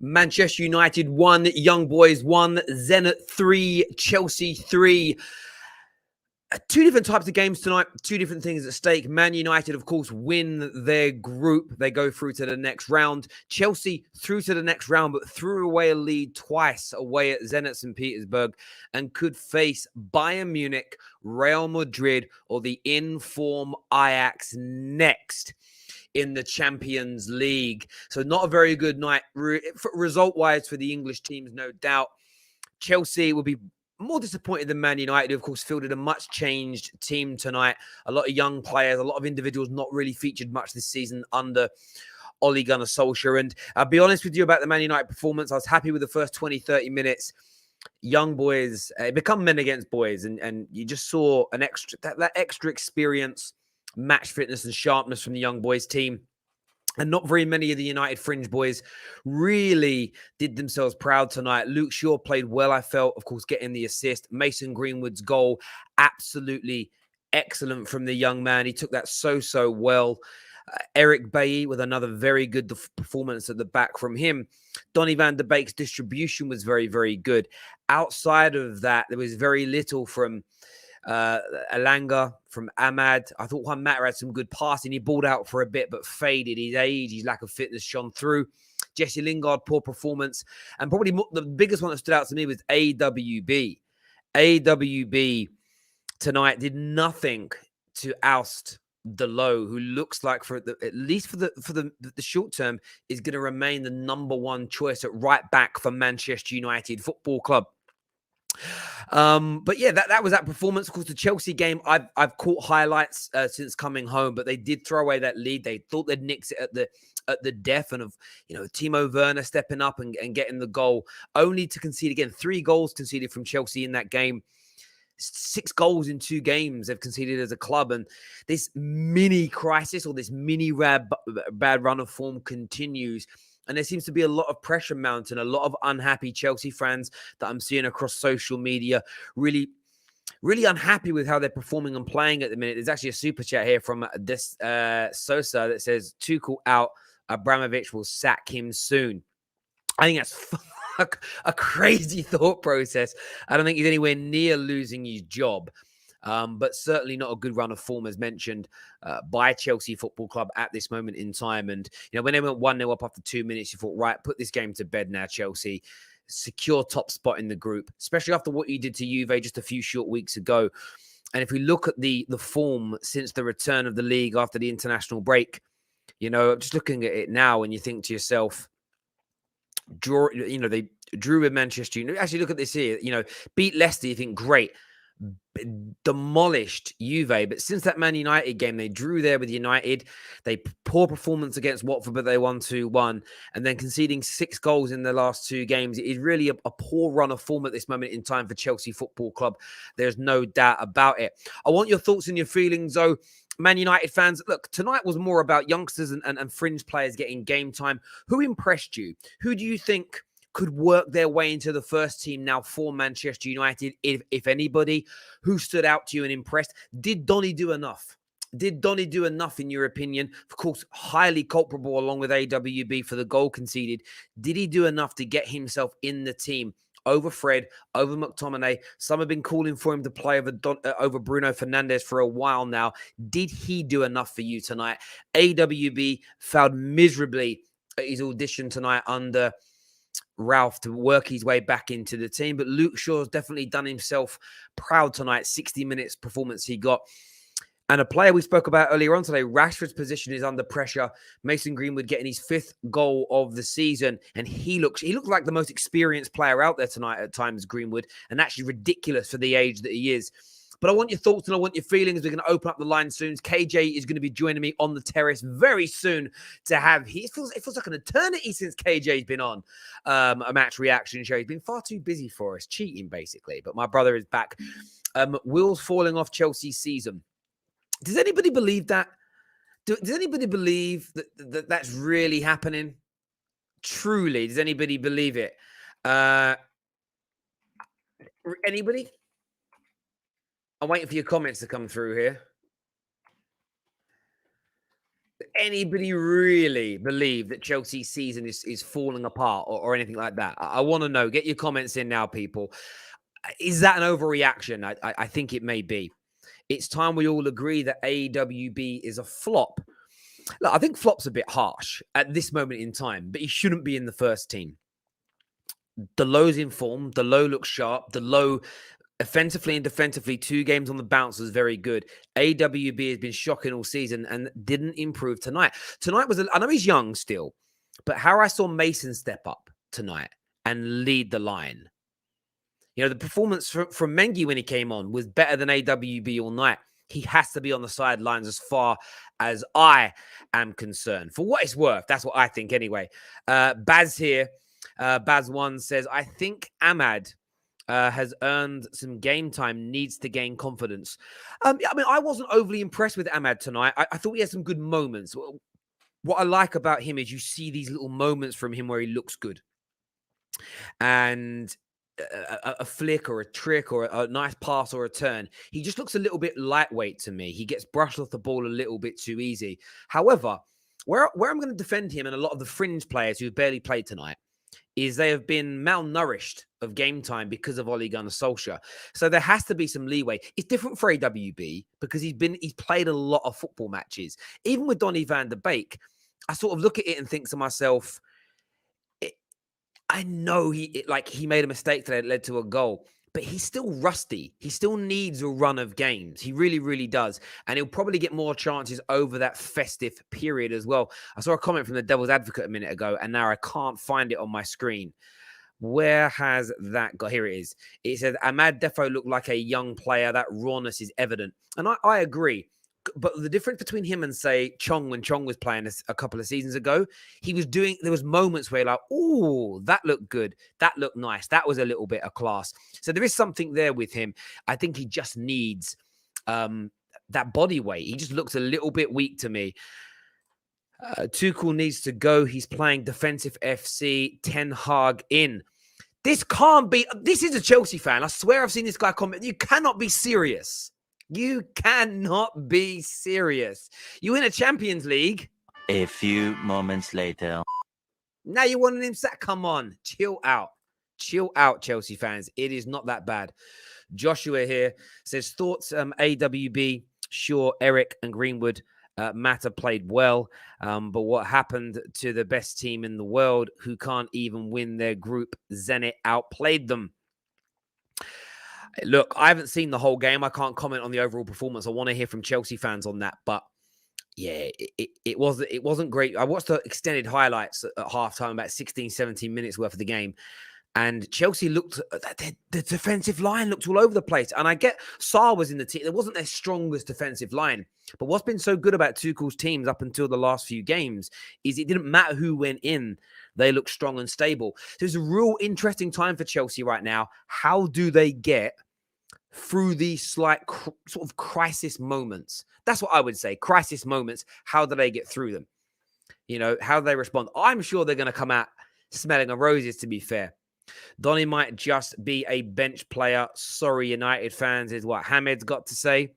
Manchester United 1, Young Boys 1, Zenit 3, Chelsea 3. Two different types of games tonight, two different things at stake. Man United, of course, win their group. They go through to the next round. Chelsea through to the next round, but threw away a lead twice away at Zenit St. Petersburg and could face Bayern Munich, Real Madrid, or the in-form Ajax next in the Champions League. So not a very good night result-wise for the English teams, no doubt. Chelsea will be more disappointed than Man United, who, of course, fielded a much-changed team tonight. A lot of young players, a lot of individuals not really featured much this season under Ole Gunnar Solskjaer. And I'll be honest with you about the Man United performance. I was happy with the first 20, 30 minutes. Young boys become men against boys. And you just saw an extra that extra experience, match fitness and sharpness from the young boys team. And not very many of the United fringe boys really did themselves proud tonight. Luke Shaw played well, I felt, of course, getting the assist. Mason Greenwood's goal, absolutely excellent from the young man. He took that so well. Eric Bailly with another very good performance at the back from him. Donny van de Beek's distribution was very, very good. Outside of that, there was very little from Alanga, from Ahmad. I thought Juan Mata had some good passing. He balled out for a bit, but faded. His age, his lack of fitness shone through. Jesse Lingard, poor performance. And probably the biggest one that stood out to me was AWB. AWB tonight did nothing to oust Dalot, who looks like, at least for the short term, is going to remain the number one choice at right back for Manchester United Football Club. But yeah, that was that performance. Of course, the Chelsea game, I've caught highlights since coming home, but they did throw away that lead. They thought they'd nix it at the death, and of Timo Werner stepping up and getting the goal, only to concede again. 3 goals conceded from Chelsea in that game. 6 goals in 2 games they've conceded as a club, and this mini crisis or this mini bad run of form continues. And there seems to be a lot of pressure mounting, a lot of unhappy Chelsea fans that I'm seeing across social media, really, really unhappy with how they're performing and playing at the minute. There's actually a super chat here from this Sosa that says, Tuchel out, Abramovich will sack him soon. I think that's a crazy thought process. I don't think he's anywhere near losing his job. But certainly not a good run of form, as mentioned, by Chelsea Football Club at this moment in time. And, when they went 1-0 up after 2 minutes, you thought, right, put this game to bed now, Chelsea. Secure top spot in the group, especially after what you did to Juve just a few short weeks ago. And if we look at the form since the return of the league after the international break, just looking at it now, and you think to yourself, they drew with Manchester United. Actually, look at this here. Beat Leicester, you think, great. Demolished Juve, but since that Man United game, they drew there with United. They poor performance against Watford, but they won 2-1, and then conceding 6 goals in the last 2 games. It is really a poor run of form at this moment in time for Chelsea Football Club. There's no doubt about it. I want your thoughts and your feelings, though. Man United fans, look, tonight was more about youngsters and fringe players getting game time. Who impressed you? Who do you think could work their way into the first team now for Manchester United, if anybody? Who stood out to you and impressed? Did Donny do enough? Did Donny do enough, in your opinion? Of course, highly culpable along with AWB for the goal conceded. Did he do enough to get himself in the team over Fred, over McTominay? Some have been calling for him to play over Bruno Fernandes for a while now. Did he do enough for you tonight? AWB failed miserably at his audition tonight under Ralph to work his way back into the team, but Luke Shaw's definitely done himself proud tonight. 60 minutes performance he got. And a player we spoke about earlier on today, Rashford's position is under pressure. Mason Greenwood getting his 5th goal of the season, and he looks like the most experienced player out there tonight at times, Greenwood, and actually ridiculous for the age that he is. But I want your thoughts and I want your feelings. We're going to open up the line soon. KJ is going to be joining me on the terrace very soon to have. It feels like an eternity since KJ's been on a match reaction show. He's been far too busy for us, cheating basically. But my brother is back. Wheels falling off Chelsea's season. Does anybody believe that? Does anybody believe that that's really happening? Truly, does anybody believe it? Anybody? I'm waiting for your comments to come through here. anybody really believe that Chelsea's season is falling apart or anything like that? I want to know. Get your comments in now, people. Is that an overreaction? I think it may be. It's time we all agree that AWB is a flop. Look, I think flop's a bit harsh at this moment in time, but he shouldn't be in the first team. Dalot's in form. Dalot looks sharp. Dalot, offensively and defensively, 2 games on the bounce was very good. AWB has been shocking all season and didn't improve tonight. Tonight was, I know he's young still, but how I saw Mason step up tonight and lead the line. You know, the performance from Mengi when he came on was better than AWB all night. He has to be on the sidelines as far as I am concerned. For what it's worth, that's what I think anyway. Baz here, Baz1 says, I think Ahmad has earned some game time, needs to gain confidence. I mean, I wasn't overly impressed with Ahmad tonight. I thought he had some good moments. What I like about him is you see these little moments from him where he looks good. And a flick or a trick or a nice pass or a turn, he just looks a little bit lightweight to me. He gets brushed off the ball a little bit too easy. However, where I'm going to defend him and a lot of the fringe players who barely played tonight is they have been malnourished of game time because of Ole Gunnar Solskjaer. So there has to be some leeway. It's different for AWB because he's played a lot of football matches. Even with Donny van der Beek, I sort of look at it and think to myself, I know he made a mistake that led to a goal, but he's still rusty. He still needs a run of games. He really, really does. And he'll probably get more chances over that festive period as well. I saw a comment from the Devil's Advocate a minute ago, and now I can't find it on my screen. Where has that got? Here it is. It says, Ahmad Defo looked like a young player. That rawness is evident. And I agree. But the difference between him and, say, Chong, when Chong was playing a couple of seasons ago, there was moments where you're like, oh, that looked good. That looked nice. That was a little bit of class. So there is something there with him. I think he just needs that body weight. He just looks a little bit weak to me. Tuchel needs to go. He's playing defensive FC. Ten Hag in. This can't be. This is a Chelsea fan. I swear I've seen this guy comment. You cannot be serious. You cannot be serious. You win a Champions League. A few moments later. Now you want him sacked. Come on. Chill out. Chill out, Chelsea fans. It is not that bad. Joshua here says, thoughts, AWB, sure, Eric and Greenwood, Mata played well, but what happened to the best team in the world who can't even win their group? Zenit outplayed them. Look, I haven't seen the whole game. I can't comment on the overall performance. I want to hear from Chelsea fans on that. But yeah, it wasn't great. I watched the extended highlights at halftime, about 16, 17 minutes worth of the game. And Chelsea looked, the defensive line looked all over the place. And I get Sarr was in the team. It wasn't their strongest defensive line. But what's been so good about Tuchel's teams up until the last few games is it didn't matter who went in. They look strong and stable. So it's a real interesting time for Chelsea right now. How do they get through these slight sort of crisis moments? That's what I would say. Crisis moments. How do they get through them? You know, how do they respond? I'm sure they're going to come out smelling of roses, to be fair. Donny might just be a bench player. Sorry, United fans, is what Hamed's got to say.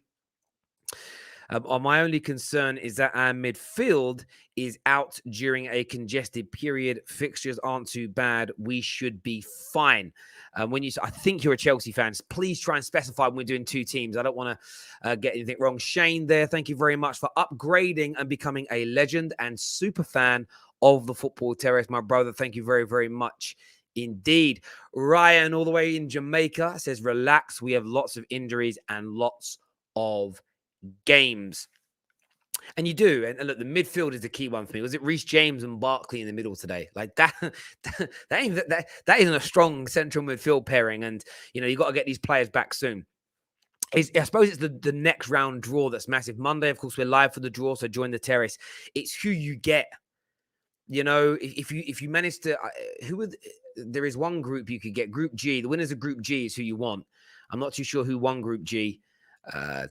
My only concern is that our midfield is out during a congested period. Fixtures aren't too bad. We should be fine. I think you're a Chelsea fan, please try and specify when we're doing 2 teams. I don't want to get anything wrong. Shane there, thank you very much for upgrading and becoming a legend and super fan of the Football Terrace. My brother, thank you very, very much indeed. Ryan, all the way in Jamaica, says, relax. We have lots of injuries and lots of games. And you do. And look, the midfield is the key one for me. Was it Reece James and Barkley in the middle today? Like that isn't a strong central midfield pairing. And, you know, you've got to get these players back soon. I suppose it's the next round draw that's massive. Monday, of course, we're live for the draw, so join the terrace. It's who you get. You know, if you manage to, there is one group you could get, Group G. The winners of Group G is who you want. I'm not too sure who won Group G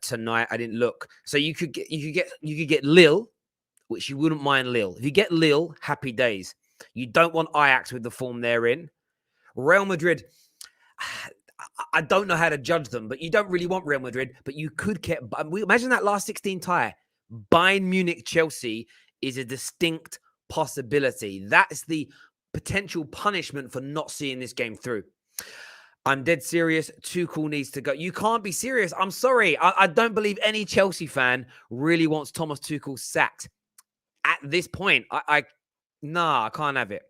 tonight. I didn't look. So you could get Lille, which you wouldn't mind Lille. If you get Lille, happy days. You don't want Ajax with the form they're in. Real Madrid, I don't know how to judge them, but you don't really want Real Madrid, but you could get, imagine that last 16 tie, Bayern Munich, Chelsea is a distinct possibility. That's the potential punishment for not seeing this game through. I'm dead serious. Tuchel needs to go. You can't be serious. I'm sorry. I don't believe any Chelsea fan really wants Thomas Tuchel sacked at this point. I can't have it.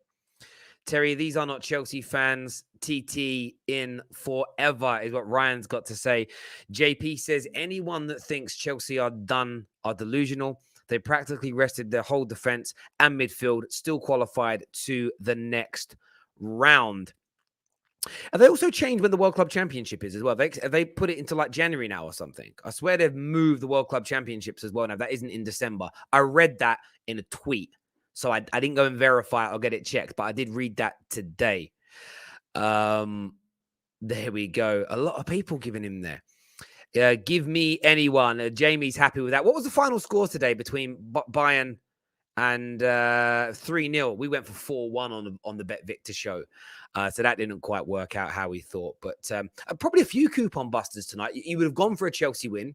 Terry, these are not Chelsea fans. TT in forever is what Ryan's got to say. JP says anyone that thinks Chelsea are done are delusional. They practically rested their whole defense and midfield, still qualified to the next round. And they also changed when the World Club Championship is as well. They put it into like January now or something. I swear they've moved the World Club Championships as well now. That isn't in December. I read that in a tweet. So I didn't go and verify it or get it checked, but I did read that today. There we go. A lot of people giving him there. Give me anyone. Jamie's happy with that. What was the final score today between Bayern and 3-0? We went for 4-1 on the Bet Victor show. So that didn't quite work out how we thought. But probably a few coupon busters tonight. You would have gone for a Chelsea win.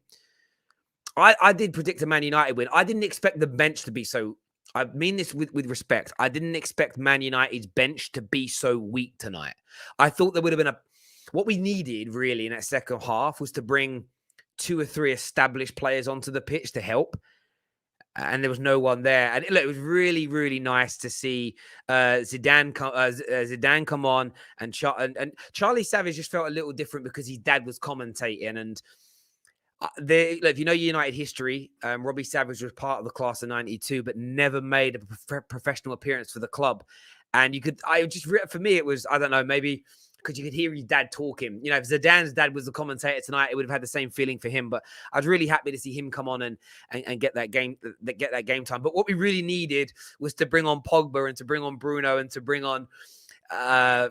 I did predict a Man United win. I didn't expect the bench to be so... I mean this with respect. I didn't expect Man United's bench to be so weak tonight. I thought there would have been what we needed really in that second half was to bring 2 or 3 established players onto the pitch to help. And there was no one there. And look, it was really, really nice to see Zidane come on. And Charlie Savage just felt a little different because his dad was commentating. And if you know United history, Robbie Savage was part of the class of 92, but never made a professional appearance for the club. And for me, it was, I don't know, maybe because you could hear his dad talking. You know, if Zidane's dad was the commentator tonight, it would have had the same feeling for him. But I was really happy to see him come on and get that game time. But what we really needed was to bring on Pogba and to bring on Bruno and to bring on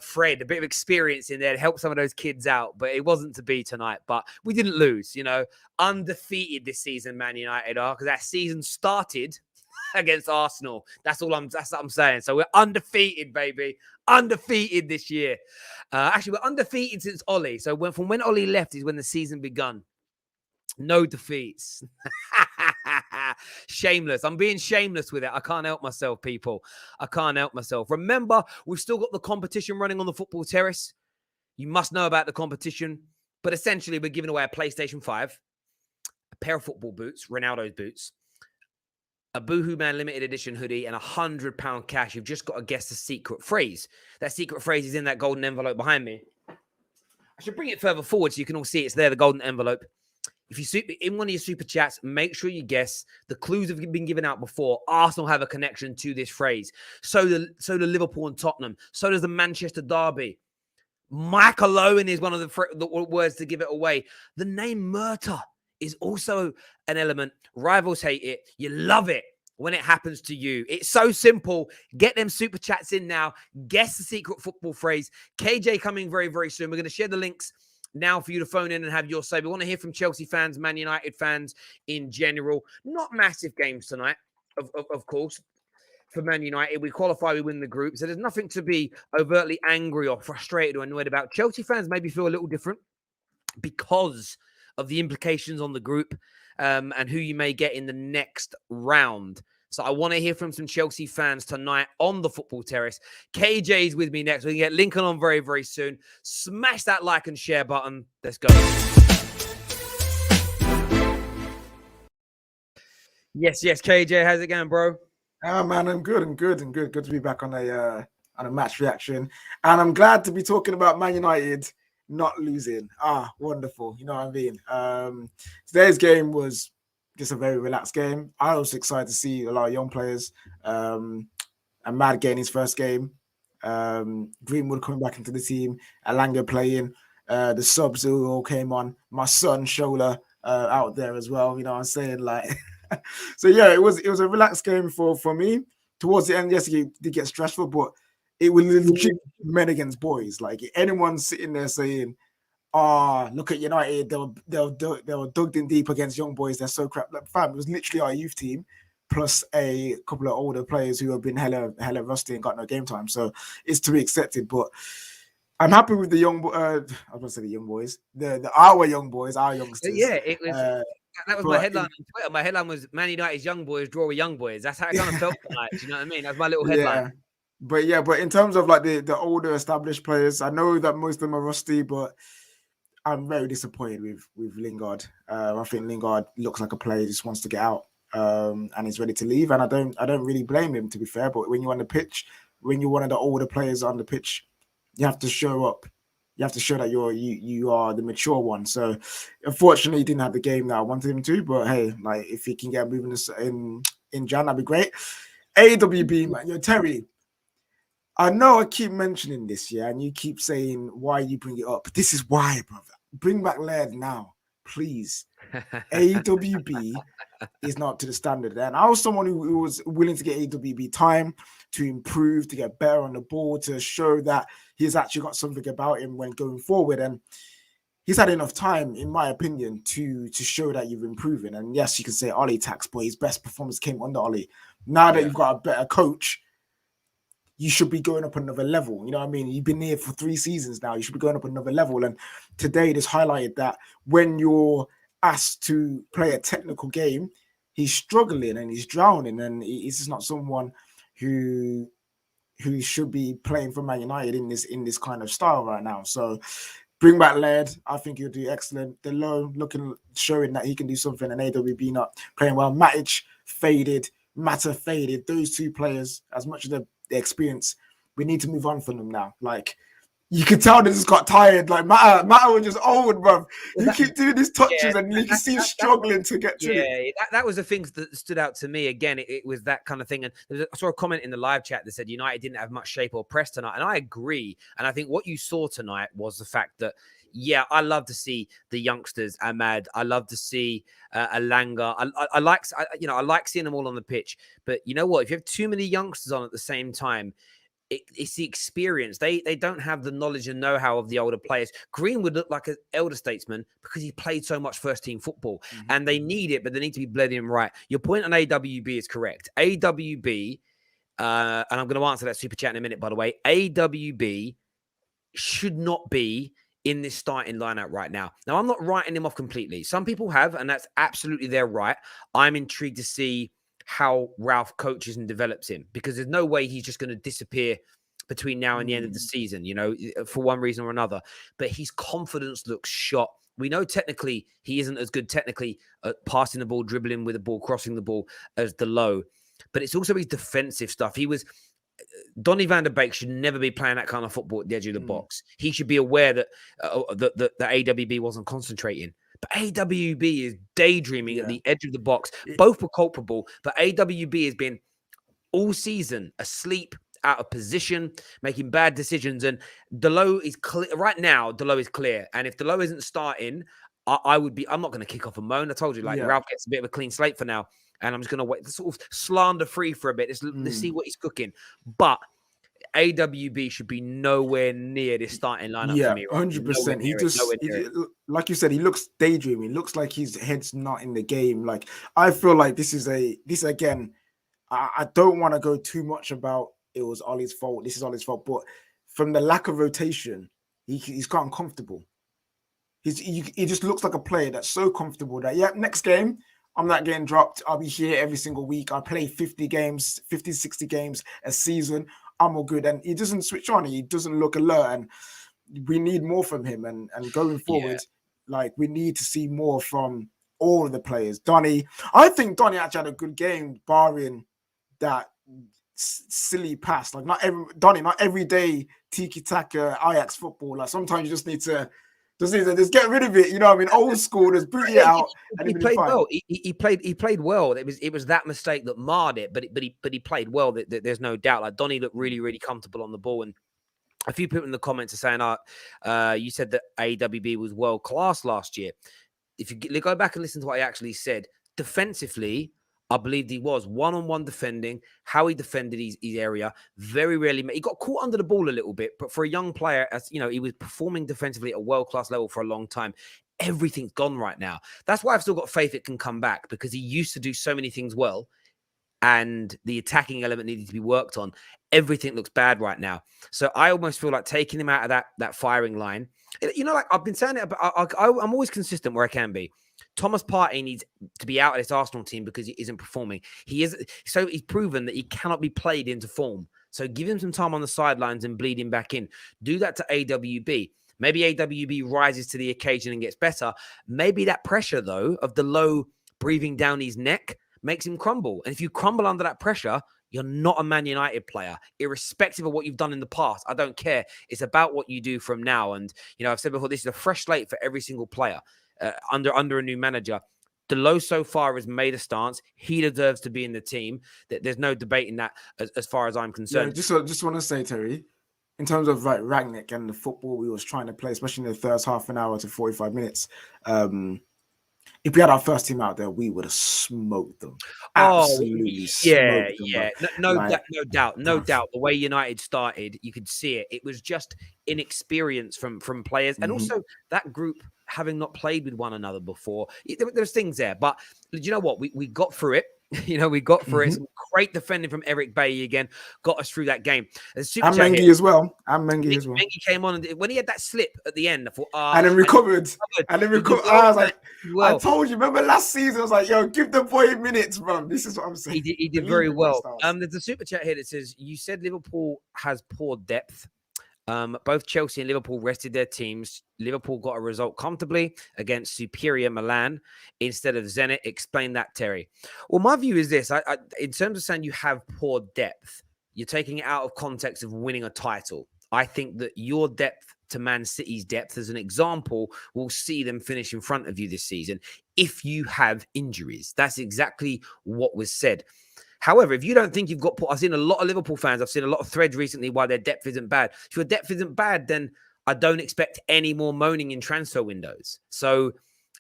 Fred, a bit of experience in there to help some of those kids out, but it wasn't to be tonight. But we didn't lose, undefeated this season. Man United are, because that season started against Arsenal. That's what I'm saying. So we're undefeated, baby, undefeated this year. Actually, we're undefeated since Ollie. So from when Ollie left is when the season begun. No defeats. Shameless. I'm being shameless with it. I can't help myself, people. I can't help myself. Remember, we've still got the competition running on the football terrace. You must know about the competition. But essentially, we're giving away a PlayStation 5, a pair of football boots, Ronaldo's boots, a Boohoo Man limited edition hoodie, and £100 cash. You've just got to guess the secret phrase. That secret phrase is in that golden envelope behind me. I should bring it further forward so you can all see it's there, the golden envelope. If you in one of your super chats, make sure you guess. The clues have been given out before. Arsenal have a connection to this phrase. So do Liverpool and Tottenham. So does the Manchester Derby. Michael Owen is one of the words to give it away. The name Murta is also an element. Rivals hate it. You love it when it happens to you. It's so simple. Get them super chats in now. Guess the secret football phrase. KJ coming very, very soon. We're going to share the links now for you to phone in and have your say. We want to hear from Chelsea fans, Man United fans in general. Not massive games tonight, of course, for Man United. We qualify, we win the group. So there's nothing to be overtly angry or frustrated or annoyed about. Chelsea fans maybe feel a little different because of the implications on the group and who you may get in the next round. So I want to hear from some Chelsea fans tonight on the football terrace. KJ's with me next. We can get Lincoln on very, very soon. Smash that like and share button. Let's go. Yes, KJ. How's it going, bro? Oh, man, I'm good. Good to be back on a match reaction. And I'm glad to be talking about Man United not losing. Wonderful. You know what I mean? Today's game was just a very relaxed game. I was excited to see a lot of young players. And Mad getting his first game. Greenwood coming back into the team. Alanga playing. The subs who all came on. My son Shola out there as well. You know what I'm saying? Like, so yeah, it was a relaxed game for me. Towards the end, yes, it did get stressful, but it was legit men against boys. Like anyone sitting there saying, look at United, they were dug in deep against young boys. They're so crap. Like, fam, it was literally our youth team plus a couple of older players who have been hella rusty and got no game time. So it's to be accepted. But I'm happy with the young. I was going to say the young boys, our young boys, our youngsters. Yeah, it was. That was my but headline on Twitter. My headline was Man United's young boys draw with young boys. That's how it kind of felt tonight. Do you know what I mean? That's my little headline. But in terms of like the older established players, I know that most of them are rusty, but I'm very disappointed with Lingard. I think Lingard looks like a player who just wants to get out, and he's ready to leave. And I don't really blame him, to be fair. But when you're on the pitch, when you're one of the older players on the pitch, you have to show up. You have to show that you are the mature one. So unfortunately, he didn't have the game that I wanted him to. But hey, like if he can get moving in Jan, that'd be great. AWB, man, Terry. I know I keep mentioning this, yeah, and you keep saying why you bring it up. This is why, brother. Bring back Laird now, please. AWB is not to the standard. And I was someone who was willing to get AWB time to improve, to get better on the ball, to show that he's actually got something about him when going forward. And he's had enough time, in my opinion, to show that you're improving. And yes, you can say Ollie tax, but his best performance came under Ollie. Now that you've got a better coach, you should be going up another level. You know what I mean? You've been here for 3 seasons now. You should be going up another level. And today, this highlighted that when you're asked to play a technical game, he's struggling and he's drowning. And he's just not someone who should be playing for Man United in this kind of style right now. So bring back Laird. I think he'll do excellent. Dalot showing that he can do something, and AWB not playing well. Matic faded. Mata faded. Those 2 players, as much as the experience, we need to move on from them now. Like you can tell they just got tired. Like Mata was just old, bro. You keep doing these touches, and you can see him struggling to get through. Yeah, that was the things that stood out to me. Again, it was that kind of thing. And I saw a comment in the live chat that said United didn't have much shape or press tonight, and I agree. And I think what you saw tonight was the fact that, yeah, I love to see the youngsters, Ahmad. I love to see Alanga. I like seeing them all on the pitch. But you know what? If you have too many youngsters on at the same time, it's the experience. They don't have the knowledge and know-how of the older players. Greenwood looked like an elder statesman because he played so much first-team football. And they need it, but they need to be bled in right. Your point on AWB is correct. AWB, and I'm going to answer that super chat in a minute, by the way. AWB should not be in this starting lineup right now. Now, I'm not writing him off completely. Some people have, and that's absolutely their right. I'm intrigued to see how Ralph coaches and develops him, because there's no way he's just going to disappear between now and the end of the season, you know, for one reason or another. But his confidence looks shot. We know technically he isn't as good technically at passing the ball, dribbling with the ball, crossing the ball as Dalot. But it's also his defensive stuff. Donny van der Beek should never be playing that kind of football at the edge of the box. He should be aware that the AWB wasn't concentrating. But AWB is daydreaming at the edge of the box. Both were culpable, but AWB has been all season asleep, out of position, making bad decisions. And Dalot is clear right now. Dalot is clear, and if Dalot isn't starting, I'm not going to kick off and moan. I told you, Ralph gets a bit of a clean slate for now, and I'm just going to wait, sort of slander free for a bit. Let's see what he's cooking. But AWB should be nowhere near this starting lineup for me. 100%. He like you said, he looks daydreaming. He looks like his head's not in the game. Like I feel like this again. I don't want to go too much about it was Ollie's fault. This is Ollie's fault, but from the lack of rotation, he's quite uncomfortable. He just looks like a player that's so comfortable that next game I'm not getting dropped. I'll be here every single week. I play 50 games, 50, 60 games a season. I'm all good. And he doesn't switch on. He doesn't look alert. And we need more from him. And going forward, like we need to see more from all of the players. I think Donny actually had a good game, barring that silly pass. Like not every day tiki-taka Ajax football. Like sometimes you just need to just get rid of it. You know what I mean? Old school, just boot it out. And he played well. He played well. It was that mistake that marred it, but he played well. There's no doubt. Like Donny looked really, really comfortable on the ball. And a few people in the comments are saying, you said that AWB was world class last year. If you go back and listen to what he actually said, defensively, I believed he was one-on-one defending, how he defended his area. Very rarely, he got caught under the ball a little bit, but for a young player, as you know, he was performing defensively at a world-class level for a long time. Everything's gone right now. That's why I've still got faith it can come back, because he used to do so many things well, and the attacking element needed to be worked on. Everything looks bad right now. So I almost feel like taking him out of that firing line. You know, like I've been saying it, but I'm always consistent where I can be. Thomas Partey needs to be out of this Arsenal team because he isn't performing. He's proven that he cannot be played into form. So give him some time on the sidelines and bleed him back in. Do that to AWB. Maybe AWB rises to the occasion and gets better. Maybe that pressure, though, of Dalot breathing down his neck makes him crumble. And if you crumble under that pressure, you're not a Man United player, irrespective of what you've done in the past. I don't care. It's about what you do from now. And, I've said before, this is a fresh slate for every single player under a new manager. Dalot so far has made a stance. He deserves to be in the team. There's no debating that as far as I'm concerned. Yeah, just want to say, Terry, in terms of Rangnick and the football we was trying to play, especially in the first half an hour to 45 minutes, if we had our first team out there, we would have smoked them. Absolutely smoked them. No doubt. The way United started, you could see it. It was just inexperience from players, and also that group having not played with one another before. There's things there, but do you know what? We got through it. We got through it. Some great defending from Eric Bailly again got us through that game. And Mengi as well. Mengi came on, and when he had that slip at the end, I thought, and then recovered. I was like, I told you. Remember last season? I was like, yo, give the boy minutes, bro. This is what I'm saying. He did very well. There's a super chat here that says, you said Liverpool has poor depth. Both Chelsea and Liverpool rested their teams. Liverpool got a result comfortably against superior Milan instead of Zenit. Explain that, Terry. Well, my view is this. I in terms of saying you have poor depth, you're taking it out of context of winning a title. I think that your depth to Man City's depth, as an example, will see them finish in front of you this season if you have injuries. That's exactly what was said. However, if you don't think you've got, I've seen a lot of Liverpool fans, I've seen a lot of threads recently why their depth isn't bad. If your depth isn't bad, then I don't expect any more moaning in transfer windows. So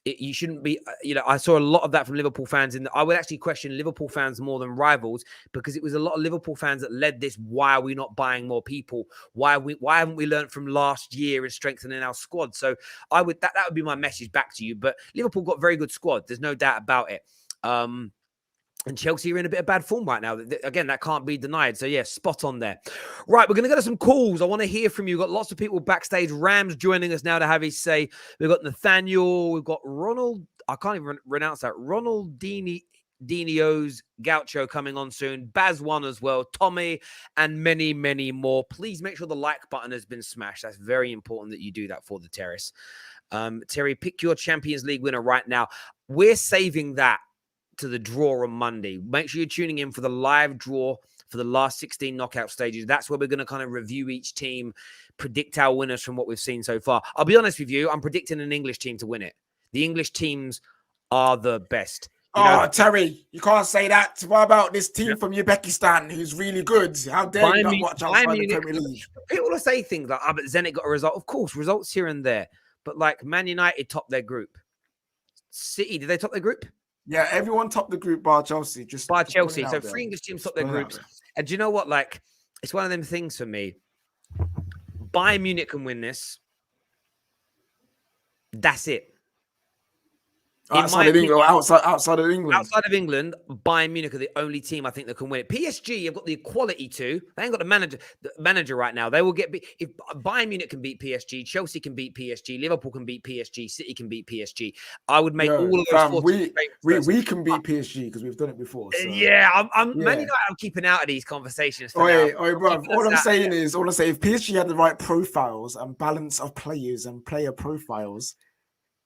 you shouldn't be, I saw a lot of that from Liverpool fans. I would actually question Liverpool fans more than rivals, because it was a lot of Liverpool fans that led this. Why are we not buying more people? Why haven't we learned from last year and strengthening our squad? So that would be my message back to you. But Liverpool got a very good squad. There's no doubt about it. And Chelsea are in a bit of bad form right now. Again, that can't be denied. So, yeah, spot on there. Right, we're going to go to some calls. I want to hear from you. We've got lots of people backstage. Ram's joining us now to have his say. We've got Nathaniel. We've got Ronald. I can't even pronounce that. Ronald Dinio's Gaucho coming on soon. Baz One as well. Tommy and many, many more. Please make sure the like button has been smashed. That's very important that you do that for the Terrace. Terry, pick your Champions League winner right now. We're saving that to the draw on Monday. Make sure you're tuning in for the live draw for the last 16 knockout stages. That's where we're going to kind of review each team, predict our winners from what we've seen so far. I'll be honest with you, I'm predicting an English team to win it. The English teams are the best. Terry, you can't say that. What about this team from Uzbekistan who's really good? How dare you not watch out for the Premier League? People will say things like, but Zenit got a result. Of course, results here and there. But like Man United topped their group. City, did they top their group? Yeah, everyone topped the group bar Chelsea. Bar Chelsea. So 3 English teams topped their groups. And do you know what? Like, it's one of them things for me. Bayern Munich can win this. That's it. Outside of England, outside of England, Bayern Munich are the only team I think that can win it. PSG have got the equality to. They ain't got the manager right now. They will get if Bayern Munich can beat PSG, Chelsea can beat PSG, Liverpool can beat PSG, City can beat PSG. I would make all of those. We can beat PSG because we've done it before. So. Yeah, Man United, I'm keeping out of these conversations. Bro. All I'm saying is, if PSG had the right profiles and balance of players and player profiles,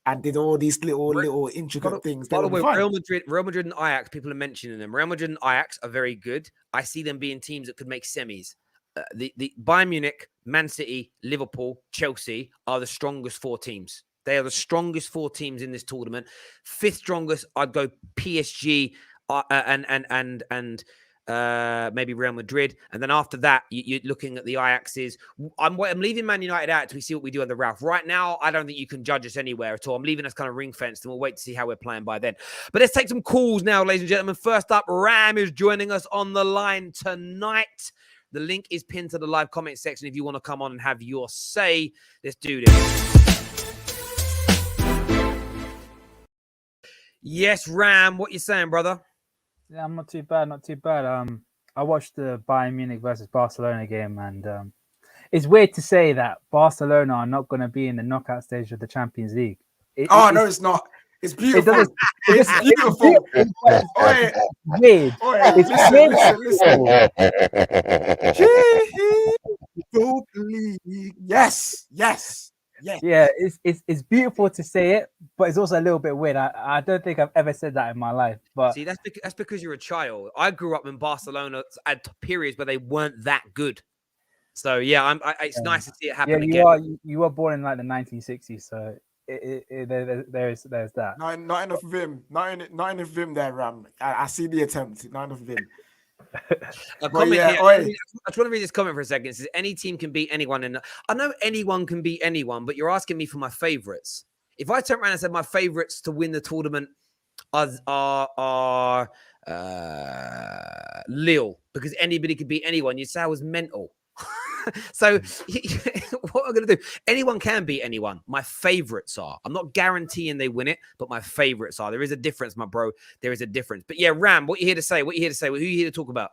and did all these little intricate things. By the way, Real Madrid and Ajax, people are mentioning them. Real Madrid and Ajax are very good. I see them being teams that could make semis. The Bayern Munich, Man City, Liverpool, Chelsea are the strongest 4 teams. They are the strongest 4 teams in this tournament. 5th strongest, I'd go PSG and maybe Real Madrid, and then after that, you're looking at the Ajaxes. I'm leaving Man United out till we see what we do at the Ralph. Right now, I don't think you can judge us anywhere at all. I'm leaving us kind of ring fenced, and we'll wait to see how we're playing by then. But let's take some calls now, ladies and gentlemen. First up, Ram is joining us on the line tonight. The link is pinned to the live comment section if you want to come on and have your say. Let's do this. Yes, Ram, what you saying, brother? Yeah, I'm not too bad. I watched the Bayern Munich versus Barcelona game, and it's weird to say that Barcelona are not going to be in the knockout stage of the Champions League. No, it's not. It's It beautiful. doesn't. It's beautiful. Oi, Weird. oi, It's listen. weird. Football League. Yes. Yeah, it's beautiful to say it, but it's also a little bit weird. I don't think I've ever said that in my life. But See, that's because you're a child. I grew up in Barcelona at periods where they weren't that good. So yeah, it's nice to see it happen again. You were born in like the 1960s, so there's that. Not enough vim. Not enough vim there, Ram. I see the attempt. Not enough vim. A comment yeah, here. oi. I just want to read this comment for a second. It says any team can beat anyone, and I know anyone can beat anyone, but you're asking me for my favorites. If I turn around and said my favorites to win the tournament are Lille, because anybody could beat anyone, you'd say I was mental. So what am I going to do? Anyone can beat anyone. My favorites are. I'm not guaranteeing they win it, but my favorites are. There is a difference, my bro. There is a difference. But yeah, Ram, what you here to say? Who are you here to talk about?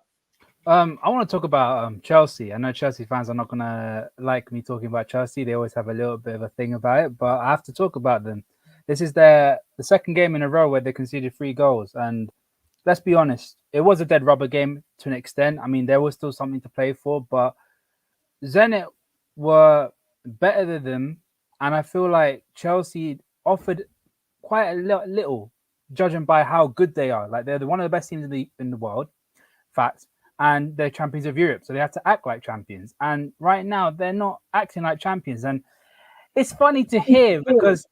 I want to talk about Chelsea. I know Chelsea fans are not going to like me talking about Chelsea. They always have a little bit of a thing about it, but I have to talk about them. This is the second game in a row where they conceded 3 goals. And let's be honest, it was a dead rubber game to an extent. I mean, there was still something to play for, but Zenit were better than them. And I feel like Chelsea offered quite a little, judging by how good they are. Like, they're one of the best teams in the world, fact. And they're champions of Europe, so they have to act like champions. And right now, they're not acting like champions. And it's funny to hear because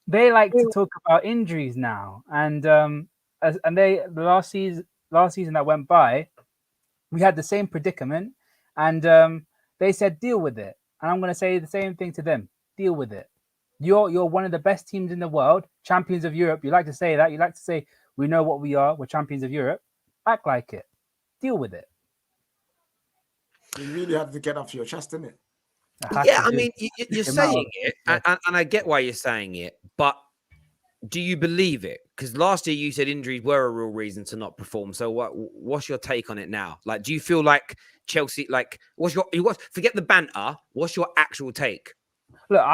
they like to talk about injuries now. And the last season that went by, we had the same predicament, and they said deal with it. And I'm going to say the same thing to them: deal with it. You're one of the best teams in the world, champions of Europe. You like to say that. You like to say we know what we are. We're champions of Europe. Act like it. Deal with it. You really have to get off your chest, didn't it? Yeah, I mean, you're saying it, and I get why you're saying it, but do you believe it? Because last year you said injuries were a real reason to not perform. So what's your take on it now? Like, do you feel like Chelsea? Like, forget the banter. What's your actual take? Look,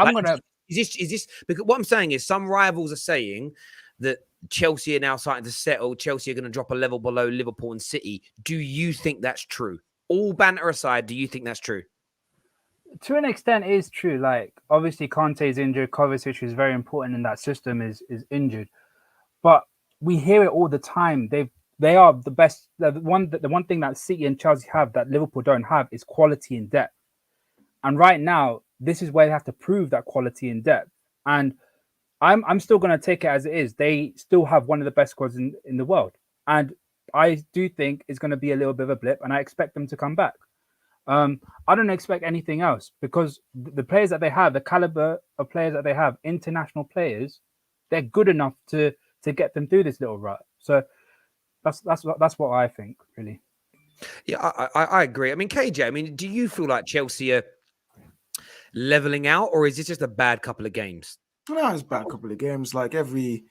Is this because what I'm saying is some rivals are saying that Chelsea are now starting to settle. Chelsea are going to drop a level below Liverpool and City. Do you think that's true? All banter aside, do you think that's true? To an extent, it is true. Like, obviously, Conte is injured. Kovacic is very important in that system. Is injured, but we hear it all the time. They are the best. The one thing that City and Chelsea have that Liverpool don't have is quality and depth. And right now, this is where they have to prove that quality and depth. And I'm still going to take it as it is. They still have one of the best squads in the world, and I do think it's going to be a little bit of a blip, and I expect them to come back. I don't expect anything else because the players that they have, the caliber of players that they have, international players, they're good enough to get them through this little rut. So that's what I think, really. Yeah, I agree. I mean, KJ, I mean, do you feel like Chelsea are leveling out, or is this just a bad couple of games? No, it's a bad couple of games. Like every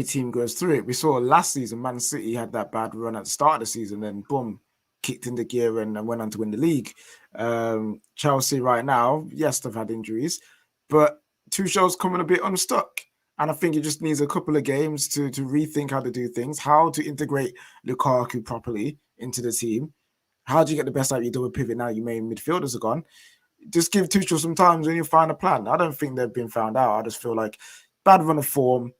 team goes through it. We saw last season, Man City had that bad run at the start of the season, then boom, kicked into gear and went on to win the league. Chelsea right now, yes, they've had injuries, but Tuchel's coming a bit unstuck. And I think he just needs a couple of games to rethink how to do things, how to integrate Lukaku properly into the team. How do you get the best out of your double pivot now your main midfielders are gone? Just give Tuchel some time when you find a plan. I don't think they've been found out. I just feel like bad run of form,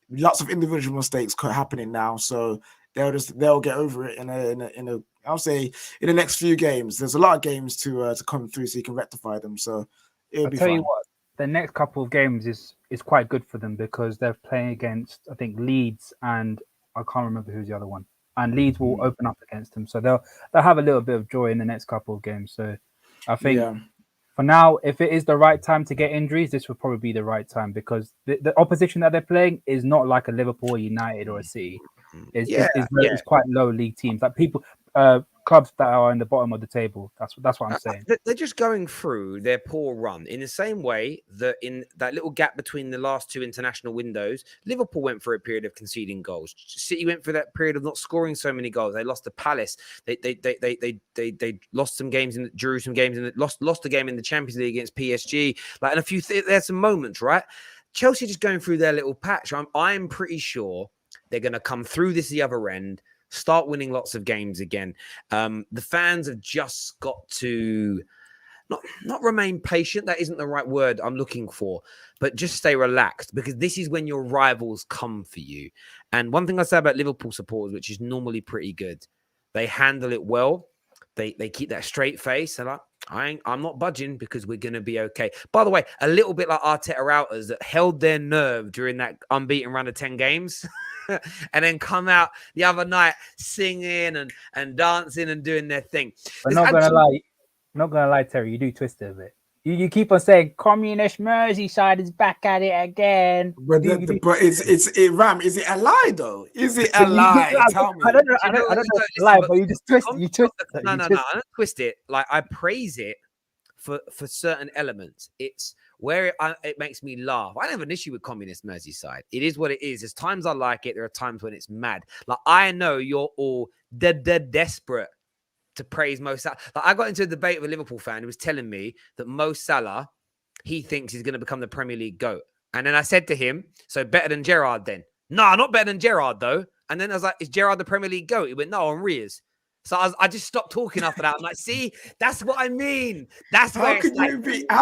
lots of individual mistakes happening now. So they'll get over it in a I'll say in the next few games. There's a lot of games to come through so you can rectify them. So it'll be fine. I'll tell you what, the next couple of games is quite good for them because they're playing against, I think, Leeds, and I can't remember who's the other one. And Leeds will open up against them. So they'll have a little bit of joy in the next couple of games. So I think for now, if it is the right time to get injuries, this would probably be the right time because the opposition that they're playing is not like a Liverpool, United, or a City. It's quite low league teams. Like clubs that are in the bottom of the table. That's what I'm saying. They're just going through their poor run in the same way that in that little gap between the last two international windows, Liverpool went through a period of conceding goals. City went through that period of not scoring so many goals. They lost to Palace. They lost some games and drew some games and lost a game in the Champions League against PSG. Like, and a few there's some moments, right? Chelsea are just going through their little patch. I'm pretty sure they're going to come through the other end, start winning lots of games again. The fans have just got to not remain patient. That isn't the right word I'm looking for, but just stay relaxed, because this is when your rivals come for you. And one thing I say about Liverpool supporters, which is normally pretty good, they handle it well. They keep that straight face. And I'm not budging, because we're going to be okay. By the way, a little bit like Arteta outers that held their nerve during that unbeaten run of 10 games and then come out the other night singing and dancing and doing their thing. But not going to lie, Terry, you do twist it a bit. You keep on saying communist Merseyside is back at it again. But Ram, is it a lie though? Is it a lie? Tell me. I don't know if it's a lie, but you just twist it. You twist it. No, I don't twist it. Like, I praise it for certain elements. It's where it makes me laugh. I don't have an issue with communist Merseyside. It is what it is. There's times I like it. There are times when it's mad. Like, I know you're all desperate to praise Mo Salah. Like, I got into a debate with a Liverpool fan who was telling me that Mo Salah, he thinks he's going to become the Premier League GOAT. And then I said to him, so better than Gerrard then? No, not better than Gerrard though. And then I was like, is Gerrard the Premier League GOAT? He went, no, on Rias. So I just stopped talking after that. I'm like, see, that's what I mean. That's how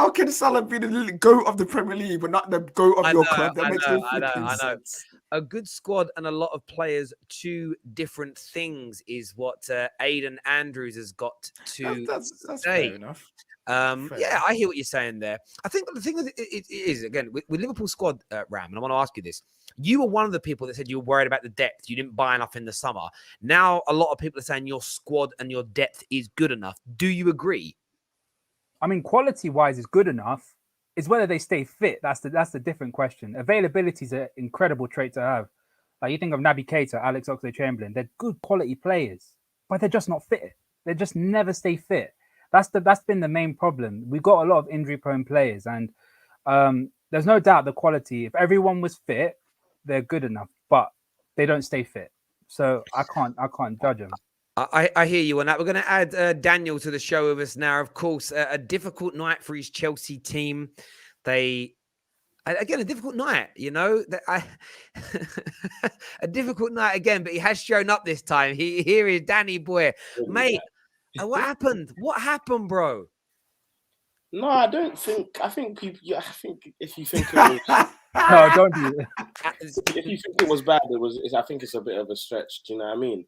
can Salah be the GOAT of the Premier League but not the GOAT of your club? That makes no flipping sense. A good squad and a lot of players, two different things, is what Aidan Andrews has got to that's say. Fair enough. Yeah, I hear what you're saying there. I think the thing it is, again, with Liverpool squad, Ram, and I want to ask you this. You were one of the people that said you were worried about the depth. You didn't buy enough in the summer. Now, a lot of people are saying your squad and your depth is good enough. Do you agree? I mean, quality-wise is good enough. It's whether they stay fit. That's the different question. Availability is an incredible trait to have. Like, you think of Naby Keita, Alex Oxlade-Chamberlain. They're good quality players, but they're just not fit. They just never stay fit. That's been the main problem. We've got a lot of injury-prone players, and there's no doubt the quality. If everyone was fit, they're good enough, but they don't stay fit. So I can't judge them. I hear you on that. We're going to add Daniel to the show with us now. Of course, a difficult night for his Chelsea team. A difficult night, you know. A difficult night again, but he has shown up this time. Here is Danny boy, mate. What happened? What happened, bro? No, I don't think. I think people. Yeah, I think if you think it was, no, don't do it. If you think it was bad, I think it's a bit of a stretch. Do you know what I mean?